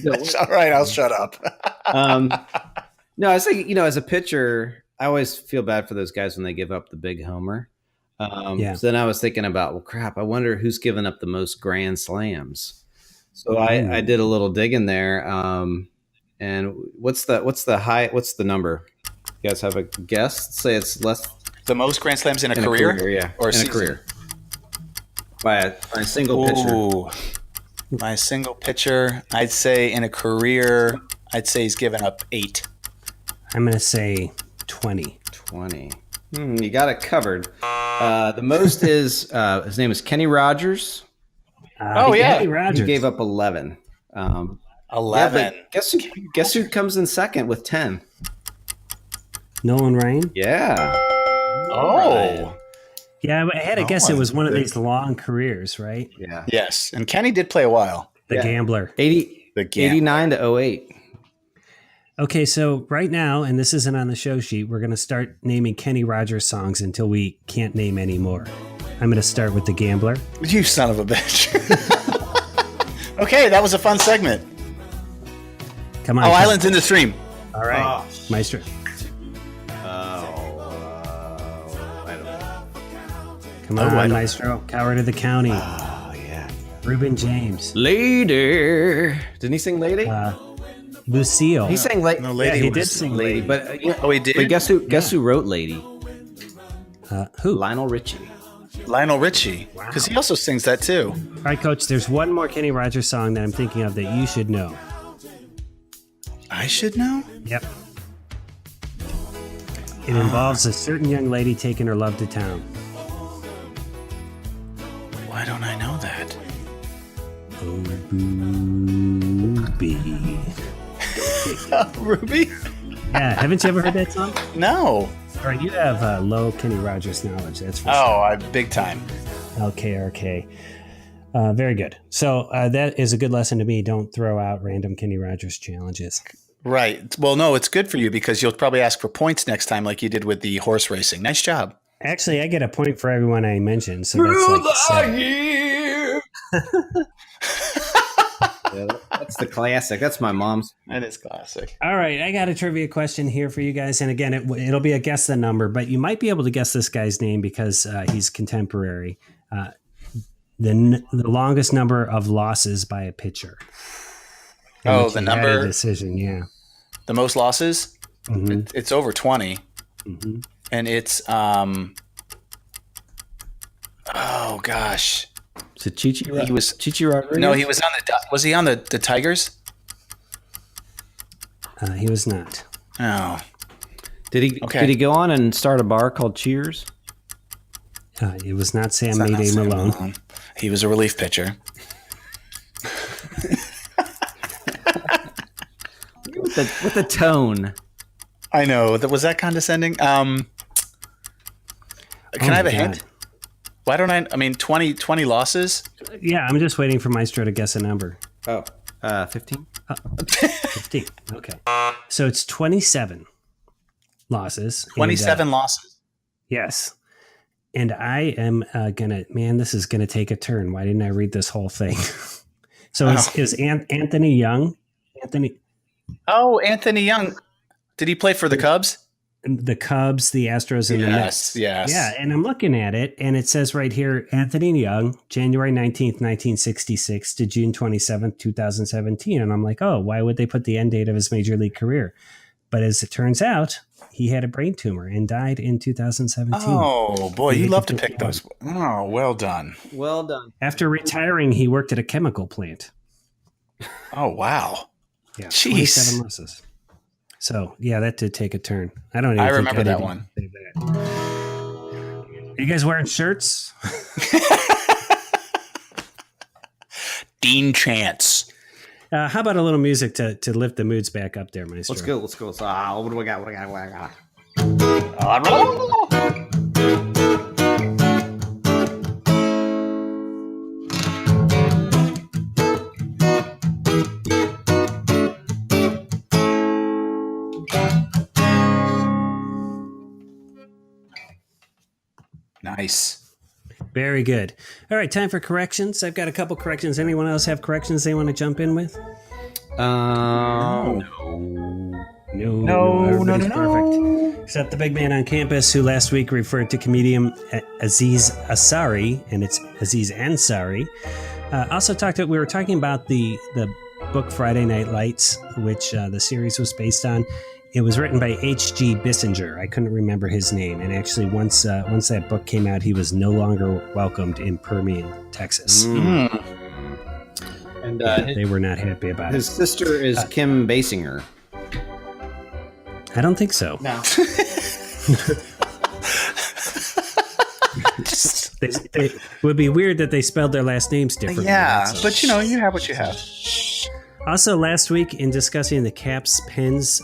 All right, I'll shut up. No, I was thinking, as a pitcher, I always feel bad for those guys when they give up the big homer. So then I was thinking about, well, crap, I wonder who's given up the most grand slams. So I did a little digging there. And what's the number? You guys have a guess? Say it's less. The most grand slams in a career? Yeah. Or in a career. By a single pitcher. Ooh. By a single pitcher, I'd say in a career, I'd say he's given up 8. I'm going to say 20. 20. You got it covered. The most is his name is Kenny Rogers. Kenny Rogers. He gave up 11. 11. Yeah, guess who comes in second with 10? Nolan Ryan? Yeah. Oh. Yeah, I had to guess it was one of these long careers, right? Yeah. Yes. And Kenny did play a while. The Gambler. 89 to 08. Okay, so right now, and this isn't on the show sheet, we're going to start naming Kenny Rogers songs until we can't name any more. I'm going to start with The Gambler. You son of a bitch. Okay, that was a fun segment. Come on. Oh, Islands in the Stream. All right, Maestro. I don't know. Come Oh, I on, don't- Maestro. Coward of the County. Oh yeah. Reuben James. Lady. Didn't he sing Lady? Lucille. He sang Lady. No, Lady Yeah, he was- did sing Lady, Lady. but Oh, he did? But guess who? Guess who wrote Lady? Who? Lionel Richie. Lionel Richie. Because he also sings that too. All right, Coach, there's one more Kenny Rogers song that I'm thinking of that you should know. I should know? Yep. It involves a certain young lady taking her love to town. Why don't I know that? Oh, booby. Ruby? Yeah, haven't you ever heard that song? No. All right, you have low Kenny Rogers knowledge, that's for Oh, I big time. sure. LKRK. Very good. So that is a good lesson to me. Don't throw out random Kenny Rogers challenges. Right. Well, no, it's good for you because you'll probably ask for points next time like you did with the horse racing. Nice job. Actually, I get a point for everyone I mentioned, so that's like 7. Yeah, that's the classic. That's my mom's. That is classic. All right, I got a trivia question here for you guys, and again, it'll be a guess the number, but you might be able to guess this guy's name because he's contemporary. The longest number of losses by a pitcher. in Oh, which the he had a number, decision, yeah. the most losses? Mhm. It's over 20. Mhm. And it's, oh gosh. Is it Chichi? He was, Chichi Rodriguez? no, he was on was he on the Tigers? He was not. Oh, Did he? Okay. Did he go on and start a bar called Cheers? It was not Sam it's not Mayday Sam Malone. He was a relief pitcher. With the tone. I know. Was that condescending? Can I have a hint? Why don't I mean, 20 losses? Yeah, I'm just waiting for Maestro to guess a number. Oh, 15? 15. Okay. So it's 27 losses. 27 losses. Yes. And I am man, this is gonna take a turn. Why didn't I read this whole thing? So is Anthony Young? Oh, Anthony Young. Did he play for the Cubs? The Cubs, the Astros, and the Mets. Yes. Yeah, and I'm looking at it, and it says right here, Anthony Young, January 19th, 1966 to June 27th, 2017. And I'm like, oh, why would they put the end date of his major league career? But as it turns out, he had a brain tumor and died in 2017. Oh, boy, you love to pick those. Oh, well done. Well done. After retiring, he worked at a chemical plant. Oh, wow. Yeah, Jeez. 27 losses. So, yeah, that did take a turn. I don't even I think remember that did one. say that. Are you guys wearing shirts? Dean Chance. How about a little music to lift the moods back up there, Maestro? Let's go. So, what do we got? What do we got? Nice. Very good. All right, time for corrections. I've got a couple corrections. Anyone else have corrections they want to jump in with? No. Everybody's perfect. Except the big man on campus who last week referred to comedian Aziz Ansari, and it's Aziz Ansari. We were talking about the book Friday Night Lights, which the series was based on. It was written by H.G. Bissinger. I couldn't remember his name. And actually, once that book came out, he was no longer welcomed in Permian, Texas. Mm. And They were not happy about his it. sister is Kim Basinger. I don't think so. No. It would be weird that they spelled their last names differently. Yeah, that's all. but you have what you have. Also, last week in discussing the Caps-Pens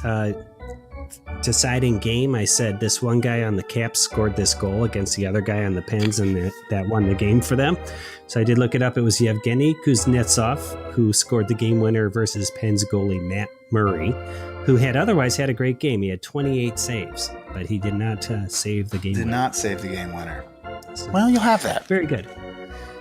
deciding game, I said this one guy on the Caps scored this goal against the other guy on the Pens, and that won the game for them. So I did look it up. It was Yevgeny Kuznetsov who scored the game winner versus Pens goalie Matt Murray, who had otherwise had a great game. He had 28 saves, but he did not save the game Did winner. not save the game winner. So, Well, you'll have that. very good.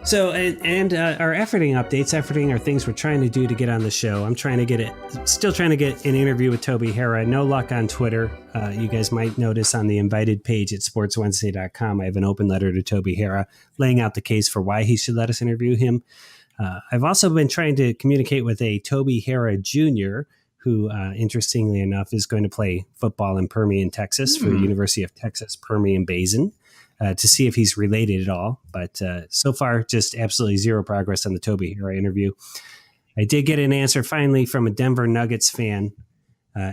So, and our efforting updates. Efforting are things we're trying to do to get on the show. I'm trying to get it, still trying to get an interview with Toby Hara. No luck on Twitter. You guys might notice on the invited page at sportswednesday.com, I have an open letter to Toby Hara laying out the case for why he should let us interview him. I've also been trying to communicate with a Toby Hara Jr., who, interestingly enough, is going to play football in Permian, Texas for the University of Texas Permian Basin. To see if he's related at all. But so far, just absolutely zero progress on the Toby Hara interview. I did get an answer finally from a Denver Nuggets fan.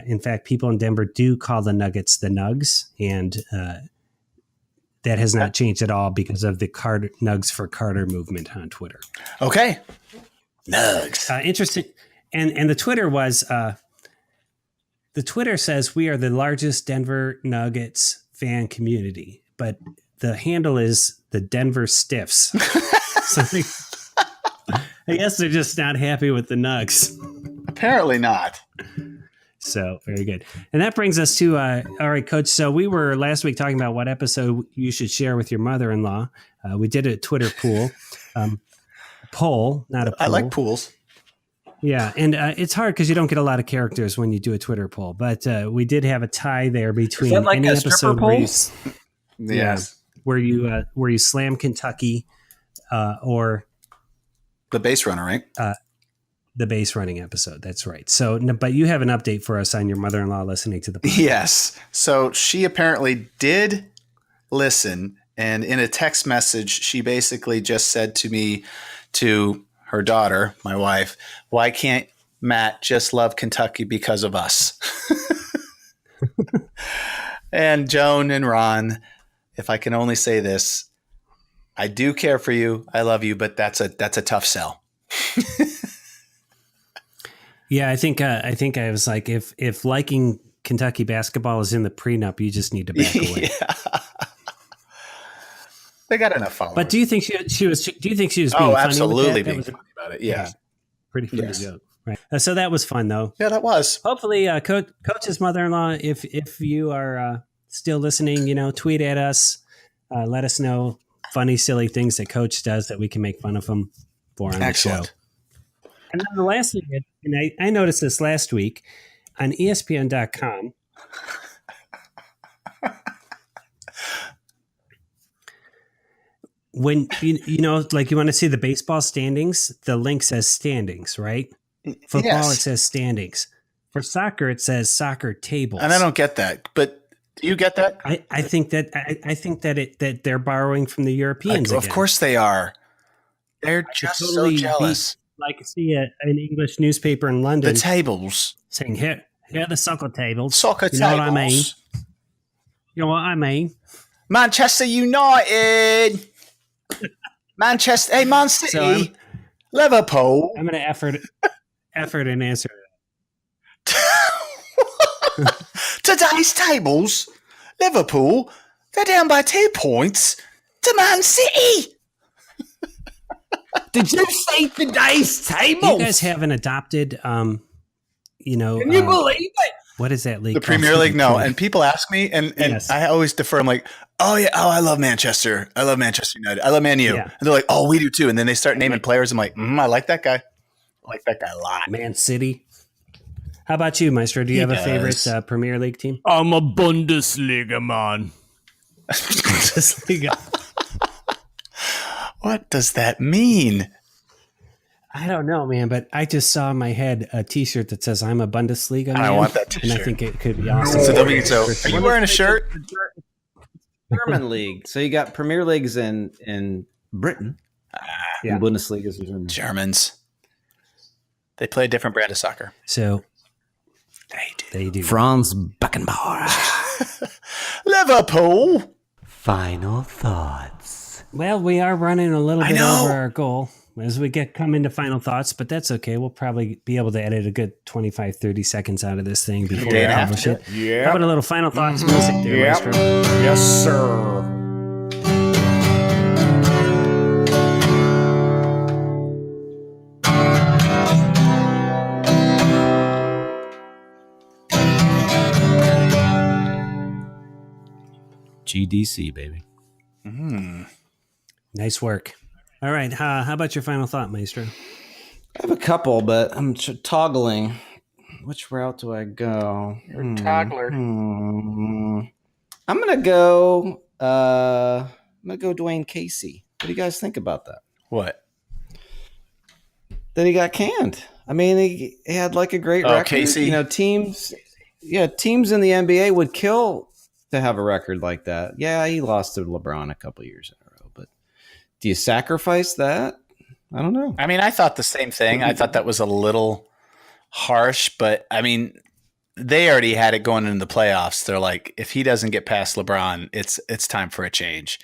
In fact, people in Denver do call the Nuggets the Nugs, and that has not changed at all because of the Nugs for Carter movement on Twitter. Okay. Nugs. Interesting. And the Twitter was, the Twitter says we are the largest Denver Nuggets fan community, but the handle is the Denver Stiffs. So I guess they're just not happy with the Nugs. Apparently not. So very good. And that brings us to, all right, Coach. So we were last week talking about what episode you should share with your mother-in-law. We did a Twitter poll, not a poll. I like pools. Yeah, and it's hard because you don't get a lot of characters when you do a Twitter poll. But we did have a tie there between Is that like any a episode stripper where you, poll? Yes. where you slam Kentucky or The base runner, right? the base running episode. That's right. So, but you have an update for us on your mother-in-law listening to the podcast. Yes. So she apparently did listen. And in a text message, she basically just said to me, to her daughter, my wife, why can't Matt just love Kentucky because of us? And Joan and Ron, if I can only say this, I do care for you. I love you, but that's a tough sell. Yeah, I think I was like, if liking Kentucky basketball is in the prenup, you just need to back away. Yeah. They got enough followers. But do you think she was? Do you think she was being funny absolutely with that? being funny about it. Yeah, pretty funny joke. Right. So that was fun, though. Yeah, that was. Hopefully, Coach's mother-in-law, if you are still listening, tweet at us, let us know funny, silly things that Coach does that we can make fun of him for on the show. And then the last thing, and I noticed this last week on ESPN.com. When like you want to see the baseball standings, the link says standings, right? Football, yes. It says standings. For soccer, it says soccer tables. And I don't get that, but do you get that? I think that they're borrowing from the Europeans. Of course they are. They're just totally so jealous. Like see an English newspaper in London. The tables saying here are the soccer tables. Soccer tables. What I mean? You know what I mean? Manchester United. Manchester, hey, Man City, so Liverpool. I'm going to effort and answer Today's tables, Liverpool, they're down by 2 points to Man City. Did you say today's tables? You guys haven't adopted, Can you believe it? What is that league? The Premier League, no. And people ask me, and yes. I always defer. I'm like, I love Manchester. I love Manchester United. I love Man U. Yeah. And they're like, oh, we do too. And then they start naming players. I'm like, I like that guy. I like that guy a lot. Man City. How about you, Maestro? Do you have a favorite Premier League team? I'm a Bundesliga man. Bundesliga. What does that mean? I don't know, man, but I just saw in my head a T-shirt that says "I'm a Bundesliga man." I want that T-shirt, and I think it could be awesome. So, are you wearing a shirt? German league. So you got Premier Leagues in Britain, and Bundesligas in Germans. They play a different brand of soccer. So they do. Franz Beckenbauer. Liverpool. Final thoughts. Well, we are running a little bit over our goal as we come into final thoughts, but that's okay. We'll probably be able to edit a good 25, 30 seconds out of this thing before we publish it. Yeah. How about a little final thoughts music there, Maestro? Yes, sir. GDC, baby. Nice work. All right. How about your final thought, Maestro? I have a couple, but I'm toggling. Which route do I go? You're a toddler. I'm gonna go. Dwayne Casey. What do you guys think about that? What? Then he got canned. I mean, he had like a great record. Casey. You know, teams in the NBA would kill to have a record like that. Yeah, he lost to LeBron a couple years in a row, but do you sacrifice that? I don't know. I mean, I thought the same thing. I thought that was a little harsh, but I mean, they already had it going into the playoffs. They're like, if he doesn't get past LeBron, it's time for a change.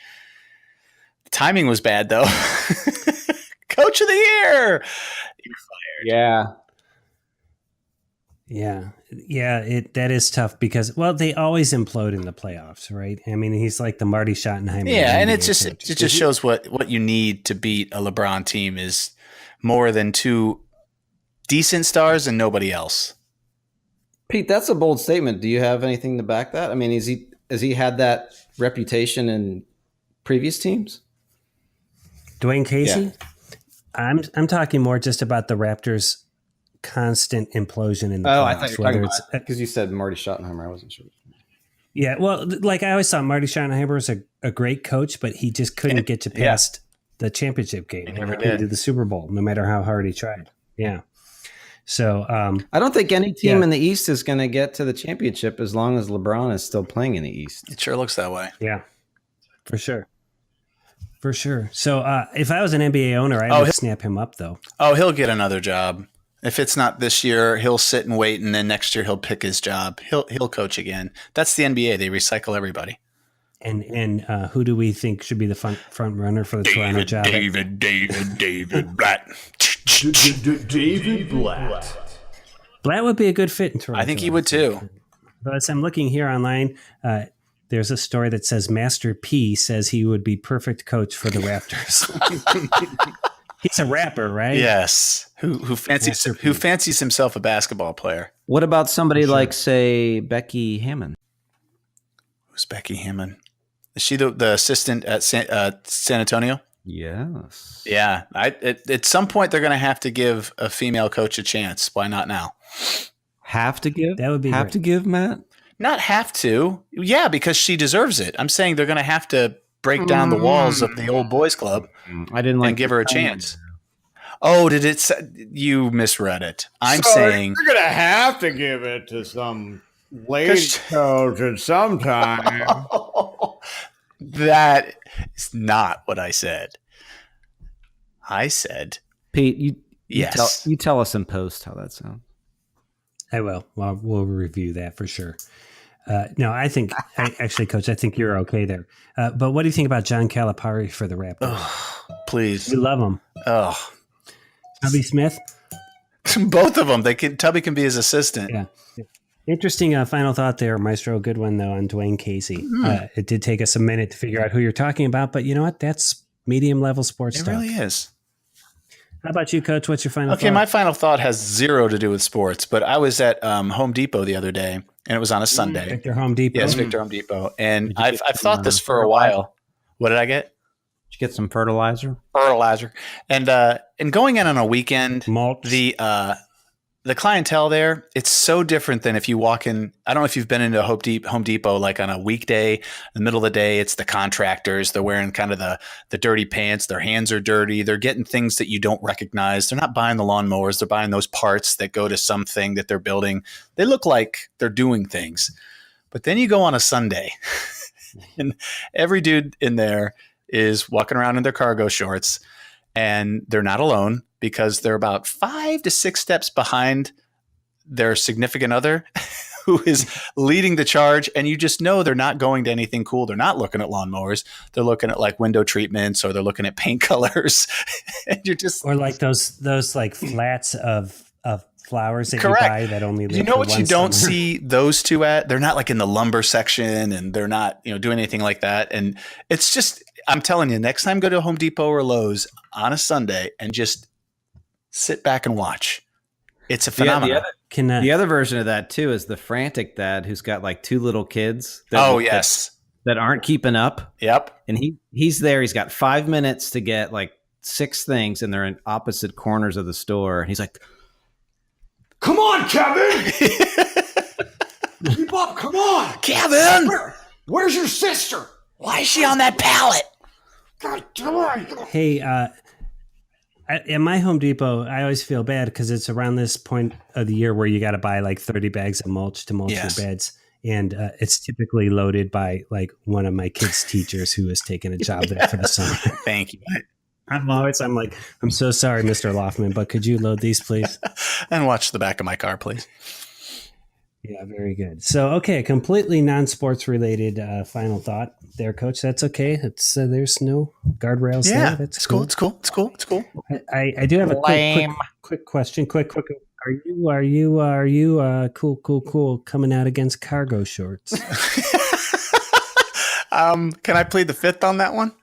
The timing was bad, though. Coach of the year. You're fired. Yeah. That is tough because they always implode in the playoffs, right? I mean, he's like the Marty Schottenheimer. Yeah, and it just shows what you need to beat a LeBron team is more than two decent stars and nobody else. Pete, that's a bold statement. Do you have anything to back that? I mean, has he had that reputation in previous teams? Dwayne Casey? Yeah. I'm talking more just about the Raptors' constant implosion in the playoffs. I thought you were talking about because you said Marty Schottenheimer. I wasn't sure. Yeah, well, like I always thought Marty Schottenheimer was a great coach, but he just couldn't get you past the championship game. He never did. To the Super Bowl, no matter how hard he tried. Yeah. So I don't think any team in the East is going to get to the championship as long as LeBron is still playing in the East. It sure looks that way. Yeah, for sure. For sure. So if I was an NBA owner, I would snap him up, though. Oh, he'll get another job. If it's not this year, he'll sit and wait, and then next year he'll pick his job. He'll coach again. That's the NBA. They recycle everybody. And who do we think should be the front runner for the Toronto job? David Blatt. David Blatt. Blatt would be a good fit in Toronto. I think he would too. But as I'm looking here online, there's a story that says Master P says he would be perfect coach for the Raptors. He's a rapper, right? Yes. Who fancies himself a basketball player? What about somebody like, say, Becky Hammon? Who's Becky Hammon? Is she the assistant at San Antonio? Yes. Yeah. At some point, they're going to have to give a female coach a chance. Why not now? Have to give? That would be have great. to give, Matt? Not have to. Yeah, because she deserves it. I'm saying they're going to have to break down the walls of the old boys club. I didn't like and give her a chance. Oh, did it? You misread it. I'm saying you're gonna have to give it to some lady coach at some time. That is not what I said. I said, Pete, yes. You tell us in post how that sounds. I will. Well, we'll review that for sure. No, actually, Coach, I think you're okay there. But what do you think about John Calipari for the Raptors? Oh, please. We love him. Oh, Tubby Smith? Both of them. Tubby can be his assistant. Yeah. Interesting final thought there, Maestro. Good one, though, on Dwayne Casey. It did take us a minute to figure out who you're talking about, but you know what? That's medium-level sports It stuff. really is. How about you, Coach? What's your final thought? Okay, my final thought has zero to do with sports, but I was at Home Depot the other day, and it was on a Sunday. Victor Home Depot? Yes, Victor Home Depot. And I've thought this for a while. What did I get? Did you get some fertilizer? And going in on a weekend, Mulch. The clientele there, it's so different than if you walk in. I don't know if you've been into Home Depot like on a weekday, in the middle of the day, it's the contractors. They're wearing kind of the dirty pants. Their hands are dirty. They're getting things that you don't recognize. They're not buying the lawnmowers. They're buying those parts that go to something that they're building. They look like they're doing things. But then you go on a Sunday and every dude in there is walking around in their cargo shorts, and they're not alone because they're about 5 to 6 steps behind their significant other who is leading the charge. And you just know they're not going to anything cool. They're not looking at lawnmowers. They're looking at like window treatments, or they're looking at paint colors. And you're just, or like those like flats of flowers that correct. You buy that only live you know for what one you don't summer. see those two at? They're not like in the lumber section, and they're not, doing anything like that. And it's just, I'm telling you, next time go to Home Depot or Lowe's on a Sunday and just sit back and watch. It's a phenomenon. The other version of that too is the frantic dad who's got like 2 little kids. Yes. That aren't keeping up. Yep. And he's there. He's got 5 minutes to get like 6 things, and they're in opposite corners of the store. And he's like, Come on, Kevin! Keep up, come on! Kevin, Where's your sister? why is she on that pallet? God damn it. Hey, at my Home Depot, I always feel bad because it's around this point of the year where you got to buy like 30 bags of mulch to mulch Yes. your beds. And it's typically loaded by like one of my kids' teachers who has taken a job there for the summer. Thank you. I'm like, I'm so sorry, Mr. Loftman, but could you load these, please? And watch the back of my car, please. Yeah, very good. So, okay, completely non-sports related final thought there, Coach. That's okay. It's there's no guardrails Yeah, there. That's it's cool. It's cool. It's cool. It's cool. I do have a quick question. Quick. Are you cool coming out against cargo shorts? Can I plead the fifth on that one?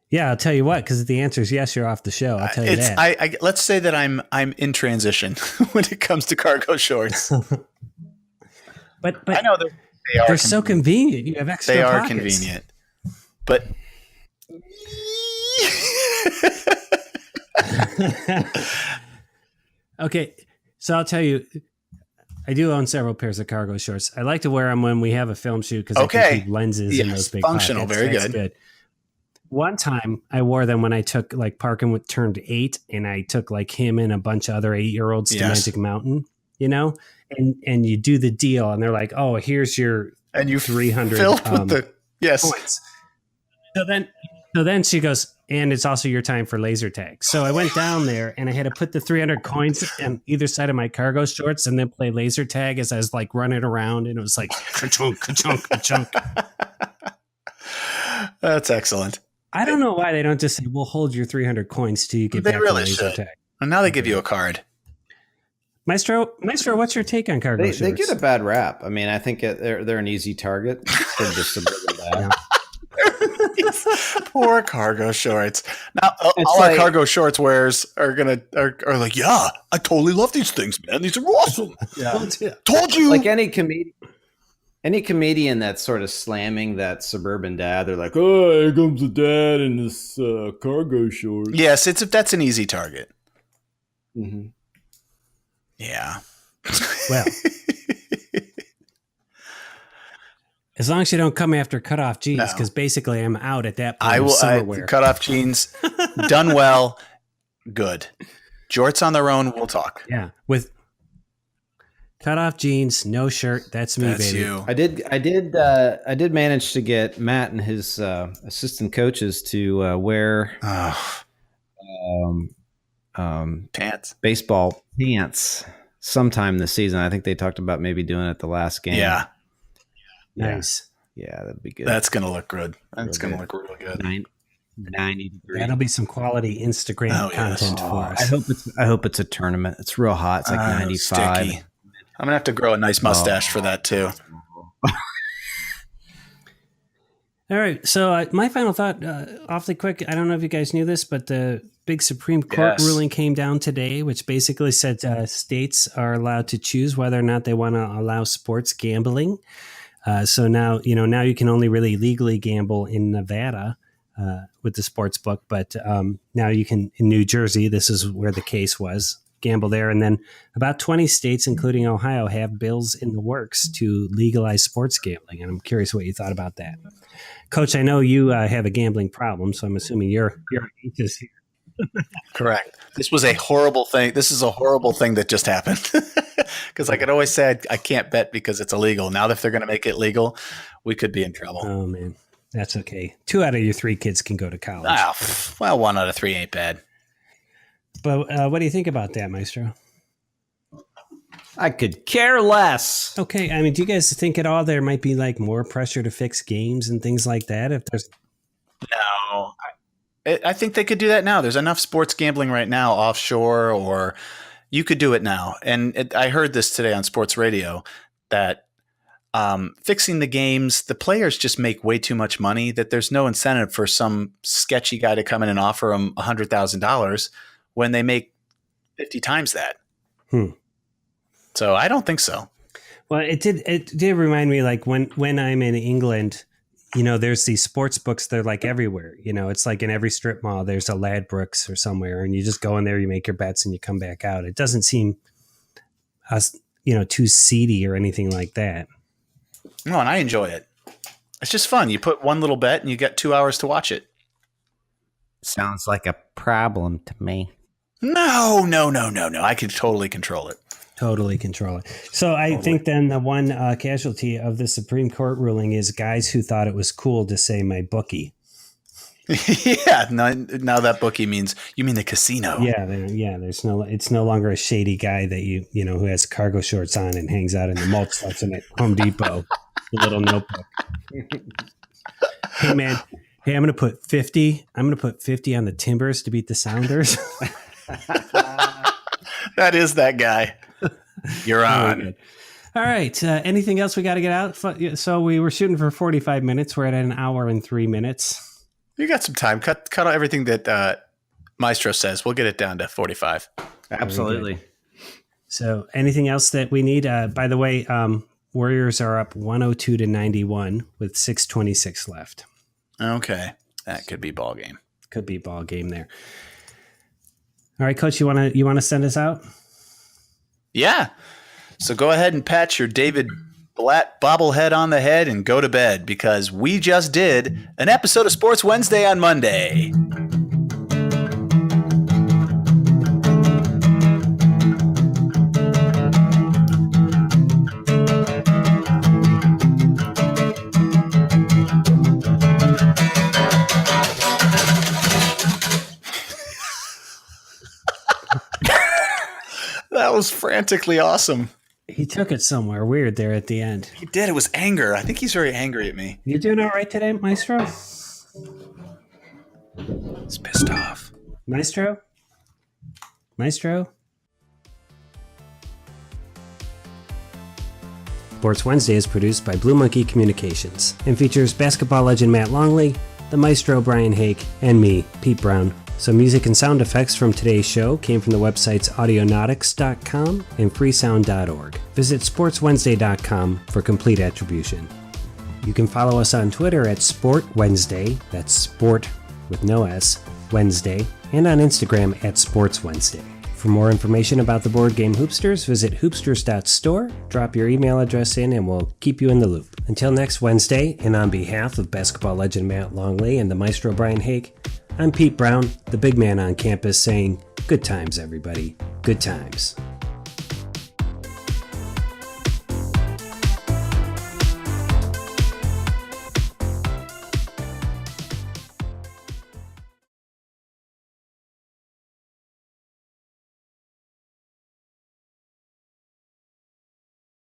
Yeah, I'll tell you what, because the answer is yes, you're off the show. I'll tell you that. Let's say that I'm in transition when it comes to cargo shorts. but I know they're so convenient. You have extra They are pockets. convenient, but Okay, so I'll tell you, I do own several pairs of cargo shorts. I like to wear them when we have a film shoot because I can keep lenses in those big functional, pockets. very That's good. One time I wore them when I took like Parkin turned 8 and I took like him and a bunch of other 8-year-olds to Yes. Magic Mountain, and you do the deal and they're like, oh, here's your and you 300 filled with the points. So then she goes, and it's also your time for laser tag. So I went down there and I had to put the 300 coins on either side of my cargo shorts and then play laser tag as I was like running around, and it was like ka-chunk, ka-chunk, ka-chunk. That's excellent. I don't know why they don't just say, we'll hold your 300 coins till you get They back really to laser should. tag. And now they give you a card. Maestro, what's your take on cargo shorts? they get a bad rap. I mean, I think they're an easy target for just suburban dad. Poor cargo shorts. Now, It's all our like- cargo shorts wearers are like, yeah, I totally love these things, man. These are awesome. Yeah. Told you. Like any comedian that's sort of slamming that suburban dad, they're like, oh, Here comes the dad in this cargo shorts. Yes, that's an easy target. mhm. Yeah. Well, as long as you don't come after cutoff jeans, No. because basically I'm out at that point. I of will. summer wear. Cut off jeans, done well, good. Jorts on their own, we'll talk. Yeah, with cutoff jeans, no shirt. That's me, That's baby. you. I did manage to get Matt and his assistant coaches to wear Pants. baseball pants sometime this season. I think they talked about maybe doing it the last game. Yeah, Nice. Yeah, that'd be good. that's gonna look good. That's Real gonna good. look real good. 90 degrees. That'll be some quality Instagram Oh, yes. content for I us. hope it's a tournament. It's real hot. It's like 95. Sticky. I'm gonna have to grow a nice mustache for that too. All right. So my final thought, awfully quick. I don't know if you guys knew this, but the big Supreme Court Yes. ruling came down today, which basically said states are allowed to choose whether or not they want to allow sports gambling. So now you can only really legally gamble in Nevada with the sports book, but now you can in New Jersey. This is where the case was. Gamble there, and then about 20 states, including Ohio, have bills in the works to legalize sports gambling. And I'm curious what you thought about that, Coach. I know you have a gambling problem, so I'm assuming you're anxious here. Correct. This was a horrible thing. This is a horrible thing that just happened. Because I could always say I can't bet because it's illegal. Now that if they're going to make it legal, we could be in trouble. Oh man, that's okay. 2 out of your 3 kids can go to college. Well, 1 out of 3 ain't bad. But what do you think about that, Maestro? I could care less. Okay, I mean, do you guys think at all there might be like more pressure to fix games and things like that? If there's No. I think they could do that now. There's enough sports gambling right now offshore, or you could do it now. And I heard this today on sports radio that fixing the games, the players just make way too much money that there's no incentive for some sketchy guy to come in and offer them $100,000 when they make 50 times that. So I don't think so. Well, it did remind me like when I'm in England, there's these sports books. They're like everywhere. It's like in every strip mall, there's a Ladbrokes or somewhere, and you just go in there, you make your bets, and you come back out. It doesn't seem too seedy or anything like that. No, and I enjoy it. It's just fun. You put one little bet and you get 2 hours to watch it. Sounds like a problem to me. No. I could totally control it. Totally control it. So I think then the one casualty of the Supreme Court ruling is guys who thought it was cool to say my bookie. Yeah. Now that bookie means, you mean the casino. Yeah. It's no longer a shady guy that who has cargo shorts on and hangs out in the mulch section at Home Depot, the little notebook. Hey man. Hey, I'm going to put 50 on the Timbers to beat the Sounders. That is that guy. You're on. All right. Anything else we got to get out? So we were shooting for 45 minutes. We're at an hour and 3 minutes. You got some time. Cut out everything that Maestro says. We'll get it down to 45. Absolutely. So anything else that we need? By the way, Warriors are up 102-91 with 6:26 left. Okay. That could be ball game. Could be ball game there. All right, Coach, you want to send us out? Yeah. So go ahead and pat your David Blatt bobblehead on the head and go to bed, because we just did an episode of Sports Wednesday on Monday. That was frantically awesome. He took it somewhere weird there at the end. He did. It was anger. I think he's very angry at me. You doing all right today, Maestro? He's pissed off. Maestro? Sports Wednesday is produced by Blue Monkey Communications and features basketball legend Matt Longley, the Maestro Brian Hake, and me, Pete Brown. Some music and sound effects from today's show came from the websites audionautics.com and freesound.org. Visit sportswednesday.com for complete attribution. You can follow us on Twitter at Sport Wednesday, that's sport with no S, Wednesday, and on Instagram at Sports Wednesday. For more information about the board game Hoopsters, visit hoopsters.store, drop your email address in, and we'll keep you in the loop. Until next Wednesday, and on behalf of basketball legend Matt Longley and the Maestro Brian Hake, I'm Pete Brown, the big man on campus, saying, good times, everybody. Good times.